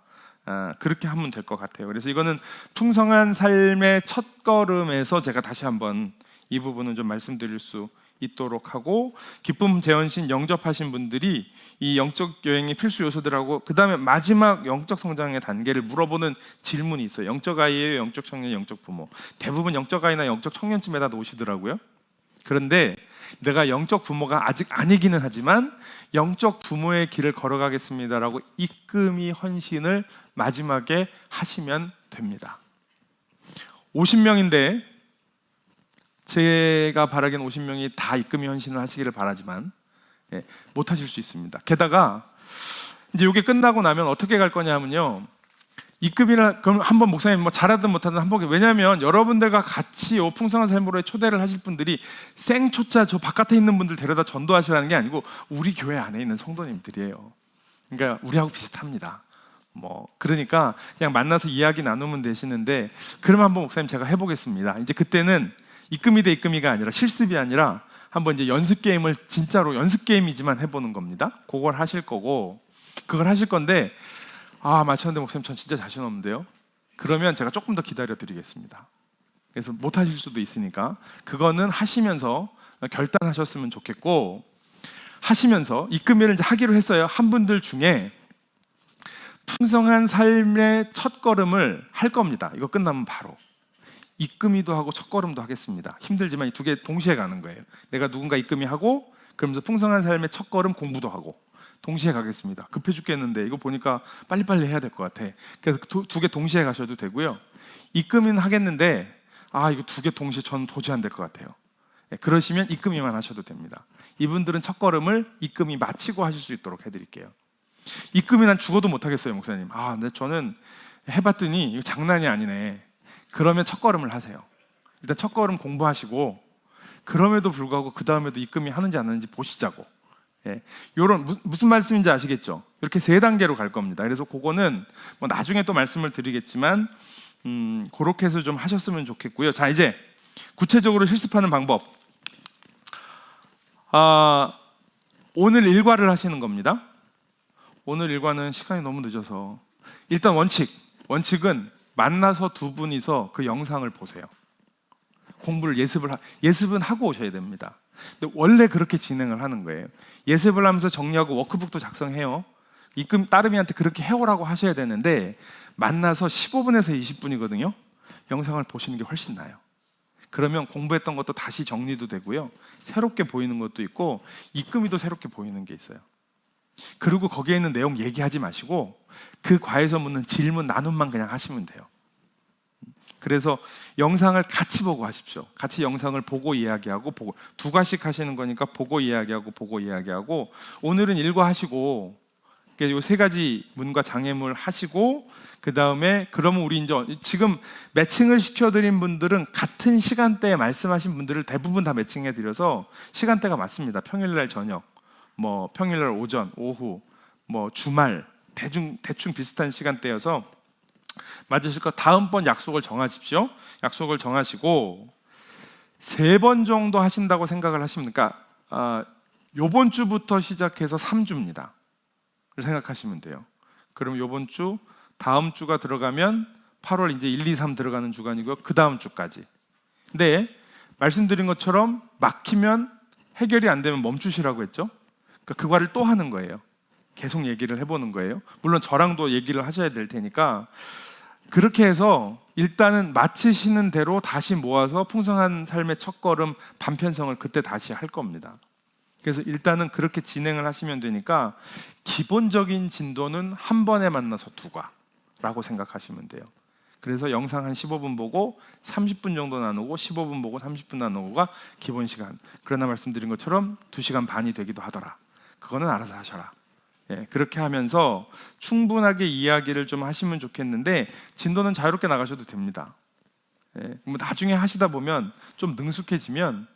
그렇게 하면 될 것 같아요. 그래서 이거는 풍성한 삶의 첫걸음에서 제가 다시 한번 이 부분은 좀 말씀드릴 수 있도록 하고, 기쁨, 재헌신, 영접하신 분들이 이 영적 여행의 필수 요소들하고, 그 다음에 마지막 영적 성장의 단계를 물어보는 질문이 있어요. 영적 아이예요? 영적 청년, 영적 부모? 대부분 영적 아이나 영적 청년쯤에다 놓으시더라고요. 그런데 내가 영적 부모가 아직 아니기는 하지만 영적 부모의 길을 걸어가겠습니다라고 이끔히 헌신을 마지막에 하시면 됩니다. 50명인데 제가 바라기는 50명이 다 입금이 헌신을 하시기를 바라지만 못 하실 수 있습니다. 게다가 이제 이게 끝나고 나면 어떻게 갈 거냐 하면요, 입금이나, 그럼 한번 목사님 뭐 잘하든 못하든 한번, 왜냐하면 여러분들과 같이 이 풍성한 삶으로의 초대를 하실 분들이 생초짜 저 바깥에 있는 분들 데려다 전도하시라는 게 아니고 우리 교회 안에 있는 성도님들이에요. 그러니까 우리하고 비슷합니다. 그러니까 그냥 만나서 이야기 나누면 되시는데, 그러면 한번 목사님 제가 해보겠습니다. 이제 그때는 입금이 대 입금이가 아니라, 실습이 아니라 한번 이제 연습 게임을, 진짜로 연습 게임이지만 해보는 겁니다. 그걸 하실 거고, 그걸 하실 건데, 맞췄는데 목사님 전 진짜 자신 없는데요? 그러면 제가 조금 더 기다려 드리겠습니다. 그래서 못 하실 수도 있으니까 그거는 하시면서 결단하셨으면 좋겠고, 하시면서 입금일을 이제 하기로 했어요. 한 분들 중에 풍성한 삶의 첫 걸음을 할 겁니다. 이거 끝나면 바로 입금이도 하고 첫걸음도 하겠습니다. 힘들지만 이 두 개 동시에 가는 거예요. 내가 누군가 입금이 하고 그러면서 풍성한 삶의 첫걸음 공부도 하고 동시에 가겠습니다. 급해 죽겠는데 이거 보니까 빨리빨리 해야 될 것 같아. 그래서 두 개 동시에 가셔도 되고요. 입금은 하겠는데 이거 두 개 동시에 저는 도저히 안 될 것 같아요. 그러시면 입금이만 하셔도 됩니다. 이분들은 첫걸음을 입금이 마치고 하실 수 있도록 해드릴게요. 입금이 난 죽어도 못 하겠어요, 목사님. 근데 저는 해봤더니 이거 장난이 아니네. 그러면 첫걸음을 하세요. 일단 첫걸음 공부하시고 그럼에도 불구하고 그 다음에도 입금이 하는지 안 하는지 보시자고. 요런 무슨 말씀인지 아시겠죠? 이렇게 3단계로 갈 겁니다. 그래서 그거는 뭐 나중에 또 말씀을 드리겠지만 그렇게 해서 좀 하셨으면 좋겠고요. 자, 이제 구체적으로 실습하는 방법. 오늘 일과를 하시는 겁니다. 오늘 일과는 시간이 너무 늦어서 일단 원칙은 만나서 두 분이서 그 영상을 보세요. 공부를 예습은 하고 오셔야 됩니다. 근데 원래 그렇게 진행을 하는 거예요. 예습을 하면서 정리하고 워크북도 작성해요. 입금 따르미한테 그렇게 해오라고 하셔야 되는데 만나서 15분에서 20분이거든요. 영상을 보시는 게 훨씬 나아요. 그러면 공부했던 것도 다시 정리도 되고요. 새롭게 보이는 것도 있고 입금이도 새롭게 보이는 게 있어요. 그리고 거기에 있는 내용 얘기하지 마시고 그 과에서 묻는 질문 나눔만 그냥 하시면 돼요. 그래서 영상을 같이 보고 하십시오. 같이 영상을 보고 이야기하고 보고 두 과씩 하시는 거니까 보고 이야기하고 오늘은 일과 하시고 요 3가지 문과 장애물 하시고 그 다음에 그러면 우리 이제 지금 매칭을 시켜드린 분들은 같은 시간대에 말씀하신 분들을 대부분 다 매칭해드려서 시간대가 맞습니다. 평일날 저녁, 뭐 평일날 오전, 오후, 뭐 주말 대충 비슷한 시간대여서 맞으실 거. 다음번 약속을 정하십시오. 약속을 정하시고 3번 정도 하신다고 생각을 하십니까? 요번 주부터 시작해서 3주입니다. 생각하시면 돼요. 그럼 요번 주, 다음 주가 들어가면 8월 이제 1, 2, 3 들어가는 주간이고요. 그 다음 주까지. 근데 말씀드린 것처럼 막히면 해결이 안 되면 멈추시라고 했죠. 그러니까 그 과를 또 하는 거예요. 계속 얘기를 해보는 거예요. 물론 저랑도 얘기를 하셔야 될 테니까 그렇게 해서 일단은 마치시는 대로 다시 모아서 풍성한 삶의 첫걸음 반편성을 그때 다시 할 겁니다. 그래서 일단은 그렇게 진행을 하시면 되니까 기본적인 진도는 한 번에 만나서 2과라고 생각하시면 돼요. 그래서 영상 한 15분 보고 30분 정도 나누고 15분 보고 30분 나누고가 기본 시간. 그러나 말씀드린 것처럼 2시간 반이 되기도 하더라. 그거는 알아서 하셔라. 그렇게 하면서 충분하게 이야기를 좀 하시면 좋겠는데 진도는 자유롭게 나가셔도 됩니다. 뭐 나중에 하시다 보면 좀 능숙해지면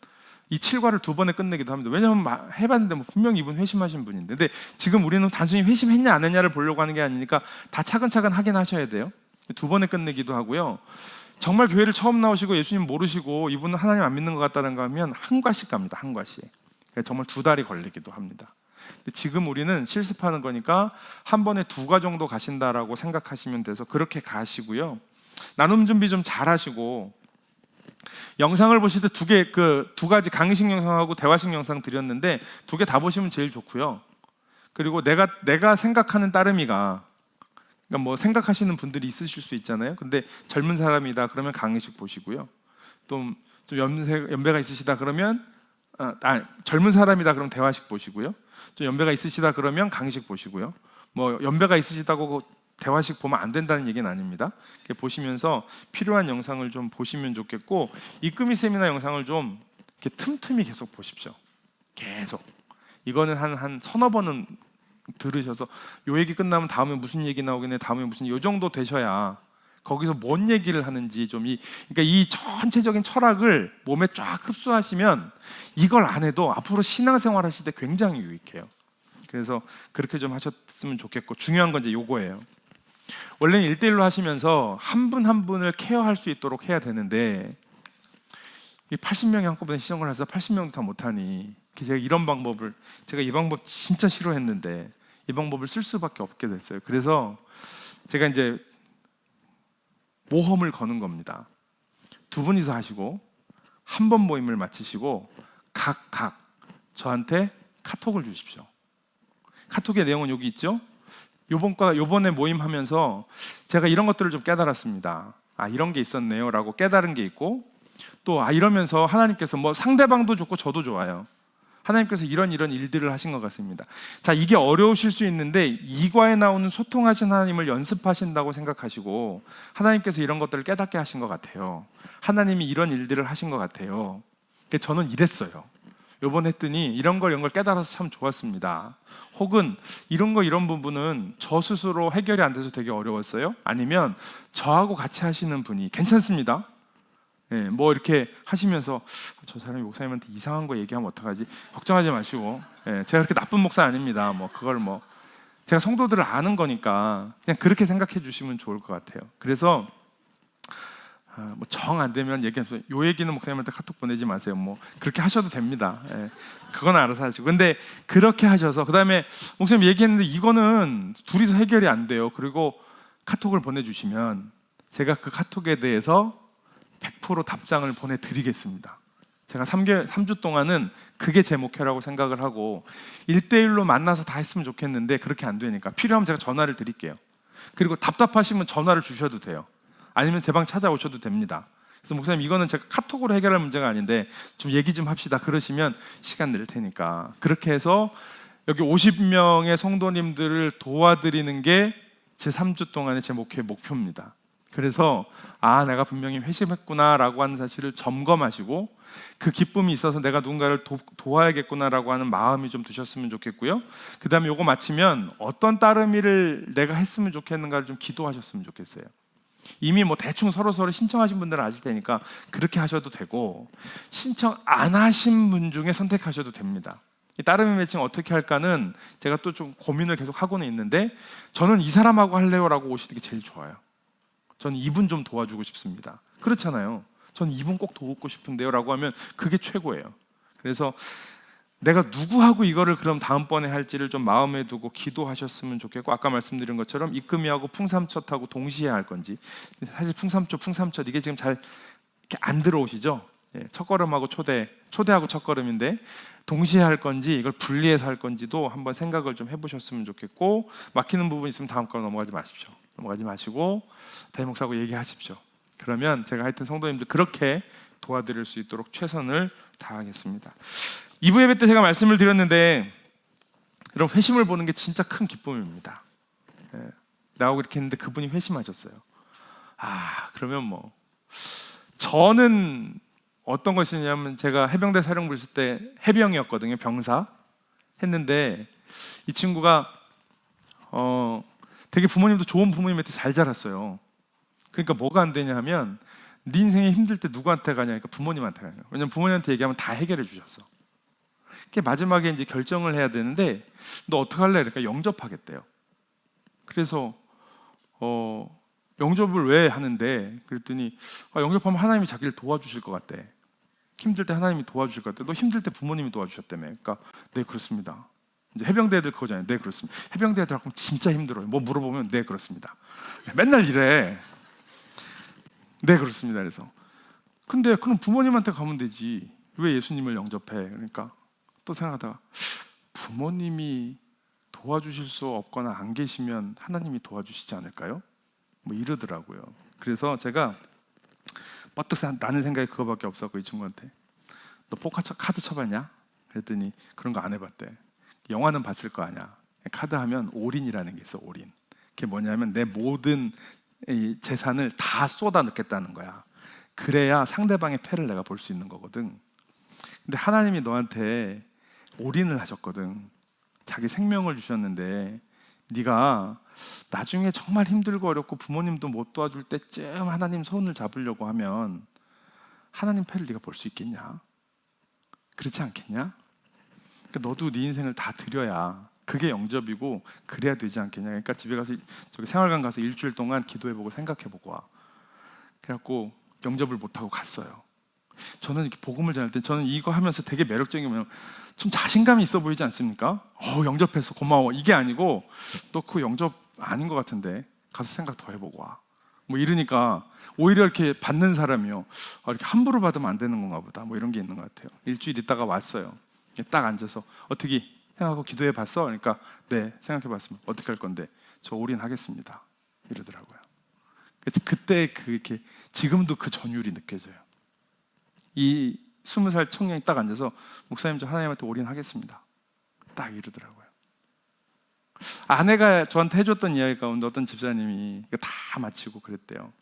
이 7과를 2번에 끝내기도 합니다. 왜냐하면 해봤는데 뭐 분명히 이분 회심하신 분인데 근데 지금 우리는 단순히 회심했냐 안 했냐를 보려고 하는 게 아니니까 다 차근차근 하긴 하셔야 돼요. 2번에 끝내기도 하고요. 정말 교회를 처음 나오시고 예수님 모르시고 이분은 하나님 안 믿는 것 같다는 거 하면 한 과씩 갑니다. 한 과씩. 정말 2달이 걸리기도 합니다. 근데 지금 우리는 실습하는 거니까 한 번에 2과 정도 가신다라고 생각하시면 돼서 그렇게 가시고요. 나눔 준비 좀 잘 하시고 영상을 보실 때 두 가지 강의식 영상하고 대화식 영상 드렸는데 2개 다 보시면 제일 좋고요. 그리고 내가 생각하는 따름이가 그러니까 뭐 생각하시는 분들이 있으실 수 있잖아요. 근데 젊은 사람이다 그러면 강의식 보시고요. 좀 연배가 있으시다 그러면 젊은 사람이다 그러면 대화식 보시고요. 좀 연배가 있으시다 그러면 강의식 보시고요. 뭐 연배가 있으시다고 대화식 보면 안 된다는 얘기는 아닙니다. 보시면서 필요한 영상을 좀 보시면 좋겠고 입금이 세미나 영상을 좀 이렇게 틈틈이 계속 보십시오. 계속. 이거는 한 서너 번은 들으셔서 요 얘기 끝나면 다음에 무슨 얘기 나오겠네, 다음에 무슨 요 정도 되셔야 거기서 뭔 얘기를 하는지 좀 그러니까 이 전체적인 철학을 몸에 쫙 흡수하시면 이걸 안 해도 앞으로 신앙생활 하실 때 굉장히 유익해요. 그래서 그렇게 좀 하셨으면 좋겠고 중요한 건 이제 요거예요. 원래는 1대1로 하시면서 한 분 한 분을 케어할 수 있도록 해야 되는데 80명이 한꺼번에 시청을 해서 80명도 다 못하니 제가 이 방법 진짜 싫어했는데 이 방법을 쓸 수밖에 없게 됐어요. 그래서 제가 이제 모험을 거는 겁니다. 2분이서 하시고 한 번 모임을 마치시고 각 저한테 카톡을 주십시오. 카톡의 내용은 여기 있죠. 요번에 모임하면서 제가 이런 것들을 좀 깨달았습니다. 아 이런 게 있었네요라고 깨달은 게 있고, 또 이러면서 하나님께서 뭐 상대방도 좋고 저도 좋아요. 하나님께서 이런 일들을 하신 것 같습니다. 자, 이게 어려우실 수 있는데 이과에 나오는 소통하신 하나님을 연습하신다고 생각하시고 하나님께서 이런 것들을 깨닫게 하신 것 같아요. 하나님이 이런 일들을 하신 것 같아요. 저는 이랬어요. 요번에 했더니 이런 걸 깨달아서 참 좋았습니다. 혹은 이런 부분은 저 스스로 해결이 안 돼서 되게 어려웠어요. 아니면 저하고 같이 하시는 분이 괜찮습니다. 예, 뭐 이렇게 하시면서 저 사람이 목사님한테 이상한 거 얘기하면 어떡하지? 걱정하지 마시고, 예, 제가 그렇게 나쁜 목사 아닙니다. 뭐 그걸 뭐 제가 성도들을 아는 거니까 그냥 그렇게 생각해 주시면 좋을 것 같아요. 그래서 뭐 정 안 되면 얘기하면서 요 얘기는 목사님한테 카톡 보내지 마세요. 뭐 그렇게 하셔도 됩니다. 예, 그건 알아서 하시고. 근데 그렇게 하셔서 그 다음에 목사님 얘기했는데 이거는 둘이서 해결이 안 돼요. 그리고 카톡을 보내주시면 제가 그 카톡에 대해서 100% 답장을 보내드리겠습니다. 제가 3주 동안은 그게 제 목표라고 생각을 하고 1대1로 만나서 다 했으면 좋겠는데 그렇게 안 되니까 필요하면 제가 전화를 드릴게요. 그리고 답답하시면 전화를 주셔도 돼요. 아니면 제 방 찾아오셔도 됩니다. 그래서 목사님 이거는 제가 카톡으로 해결할 문제가 아닌데 좀 얘기 좀 합시다 그러시면 시간 낼 테니까 그렇게 해서 여기 50명의 성도님들을 도와드리는 게 제 3주 동안의 제 목표입니다. 그래서 내가 분명히 회심했구나라고 하는 사실을 점검하시고 그 기쁨이 있어서 내가 누군가를 도와야겠구나라고 하는 마음이 좀 드셨으면 좋겠고요. 그 다음에 요거 마치면 어떤 따르미를 내가 했으면 좋겠는가를 좀 기도하셨으면 좋겠어요. 이미 뭐 대충 서로 신청하신 분들은 아실 테니까 그렇게 하셔도 되고, 신청 안 하신 분 중에 선택하셔도 됩니다. 이 따르미 매칭 어떻게 할까는 제가 또 좀 고민을 계속 하고는 있는데, 저는 이 사람하고 할래요라고 오시는 게 제일 좋아요. 저는 이분 좀 도와주고 싶습니다. 그렇잖아요. 저는 이분 꼭 도우고 싶은데요 라고 하면 그게 최고예요. 그래서 내가 누구하고 이거를 그럼 다음번에 할지를 좀 마음에 두고 기도하셨으면 좋겠고, 아까 말씀드린 것처럼 이금희하고 풍삼첫하고 동시에 할 건지, 사실 풍삼첫 이게 지금 잘 이렇게 안 들어오시죠? 첫걸음하고 초대하고 첫걸음인데 동시에 할 건지 이걸 분리해서 할 건지도 한번 생각을 좀 해보셨으면 좋겠고, 막히는 부분 있으면 다음 거 넘어가지 마시고 담임 목사하고 얘기하십시오. 그러면 제가 하여튼 성도님들 그렇게 도와드릴 수 있도록 최선을 다하겠습니다. 2부 예배 때 제가 말씀을 드렸는데, 여러분 회심을 보는 게 진짜 큰 기쁨입니다. 나오고 이렇게 했는데 그분이 회심하셨어요. 그러면 뭐 저는 어떤 것이냐면, 제가 해병대 사령부 있을 때 해병이었거든요. 병사 했는데 이 친구가 되게 부모님도 좋은 부모님한테 잘 자랐어요. 그러니까 뭐가 안 되냐 하면, 네 인생이 힘들 때 누구한테 가냐니까 부모님한테 가요. 왜냐면 부모님한테 얘기하면 다 해결해 주셨어. 마지막에 이제 결정을 해야 되는데, 너 어떻게 할래? 그러니까 영접하겠대요. 그래서 영접을 왜 하는데? 그랬더니 영접하면 하나님이 자기를 도와주실 것 같대. 힘들 때 하나님이 도와주실 것 같대. 너 힘들 때 부모님이 도와주셨다며. 그러니까 네 그렇습니다. 이제 해병대 애들 그거잖아요. 네 그렇습니다. 해병대 애들하고 진짜 힘들어요. 뭐 물어보면 네 그렇습니다. 맨날 이래. 네 그렇습니다. 그래서 근데 그럼 부모님한테 가면 되지. 왜 예수님을 영접해? 그러니까 또 생각하다가 부모님이 도와주실 수 없거나 안 계시면 하나님이 도와주시지 않을까요? 뭐 이러더라고요. 그래서 제가 뻗떡 나는 생각이 그거밖에 없었고, 이 친구한테 너 포커카드 쳐봤냐? 그랬더니 그런 거 안 해봤대. 영화는 봤을 거 아니야. 카드 하면 올인이라는 게 있어. 올인. 그게 뭐냐면 내 모든 이 재산을 다 쏟아 넣겠다는 거야. 그래야 상대방의 패를 내가 볼 수 있는 거거든. 근데 하나님이 너한테 올인을 하셨거든. 자기 생명을 주셨는데, 네가 나중에 정말 힘들고 어렵고 부모님도 못 도와줄 때쯤 하나님 손을 잡으려고 하면 하나님 패를 네가 볼 수 있겠냐? 그렇지 않겠냐? 그러니까 너도 네 인생을 다 드려야 그게 영접이고 그래야 되지 않겠냐? 그러니까 집에 가서 저기 생활관 가서 일주일 동안 기도해보고 생각해보고 와. 그래갖고 영접을 못하고 갔어요. 저는 이렇게 복음을 전할 때 저는 이거 하면서 되게 매력적인 게 좀 자신감이 있어 보이지 않습니까? 영접해서 고마워 이게 아니고, 너 그 영접 아닌 것 같은데 가서 생각 더 해보고 와. 뭐 이러니까 오히려 이렇게 받는 사람이요, 이렇게 함부로 받으면 안 되는 건가 보다. 뭐 이런 게 있는 것 같아요. 일주일 있다가 왔어요. 딱 앉아서 어떻게 생각하고 기도해 봤어? 그러니까 네 생각해 봤습니다. 어떻게 할 건데? 저 올인하겠습니다. 이러더라고요. 그때 이렇게 지금도 그 전율이 느껴져요. 이 20살 청년이 딱 앉아서 목사님 저 하나님한테 올인하겠습니다. 딱 이러더라고요. 아내가 저한테 해줬던 이야기 가운데 어떤 집사님이 이거 다 마치고 그랬대요.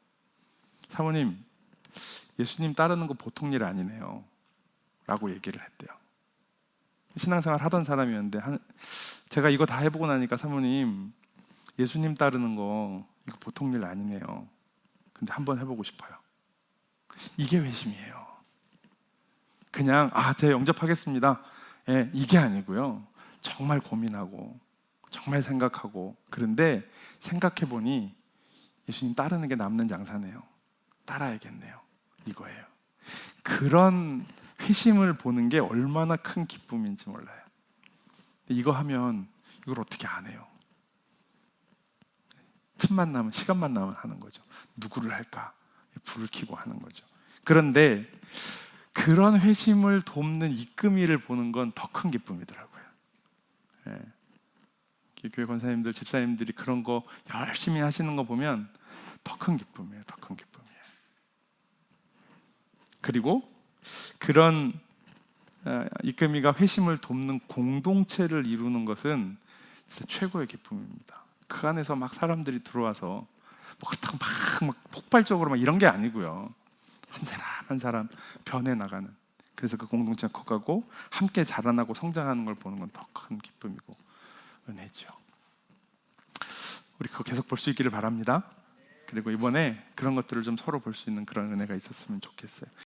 사모님, 예수님 따르는 거 보통 일 아니네요 라고 얘기를 했대요. 신앙생활 하던 사람이었는데 제가 이거 다 해보고 나니까 사모님, 예수님 따르는 거 이거 보통 일 아니네요. 근데 한번 해보고 싶어요. 이게 회심이에요. 그냥 제가 영접하겠습니다. 예, 이게 아니고요. 정말 고민하고 정말 생각하고, 그런데 생각해보니 예수님 따르는 게 남는 장사네요. 따라야겠네요. 이거예요. 그런 회심을 보는 게 얼마나 큰 기쁨인지 몰라요. 이거 하면 이걸 어떻게 안 해요? 틈만 나면, 시간만 나면 하는 거죠. 누구를 할까? 불을 켜고 하는 거죠. 그런데 그런 회심을 돕는 이끄미를 보는 건 더 큰 기쁨이더라고요. 예. 교회 권사님들, 집사님들이 그런 거 열심히 하시는 거 보면 더 큰 기쁨이에요. 더 큰 기쁨이에요. 그리고 그런 이끄미가 회심을 돕는 공동체를 이루는 것은 진짜 최고의 기쁨입니다. 그 안에서 막 사람들이 들어와서 뭐 그렇다고 막 폭발적으로 막 이런 게 아니고요. 한 사람 한 사람 변해 나가는, 그래서 그 공동체가 커가고 함께 자라나고 성장하는 걸 보는 건 더 큰 기쁨이고 은혜죠. 우리 그거 계속 볼 수 있기를 바랍니다. 그리고 이번에 그런 것들을 좀 서로 볼 수 있는 그런 은혜가 있었으면 좋겠어요.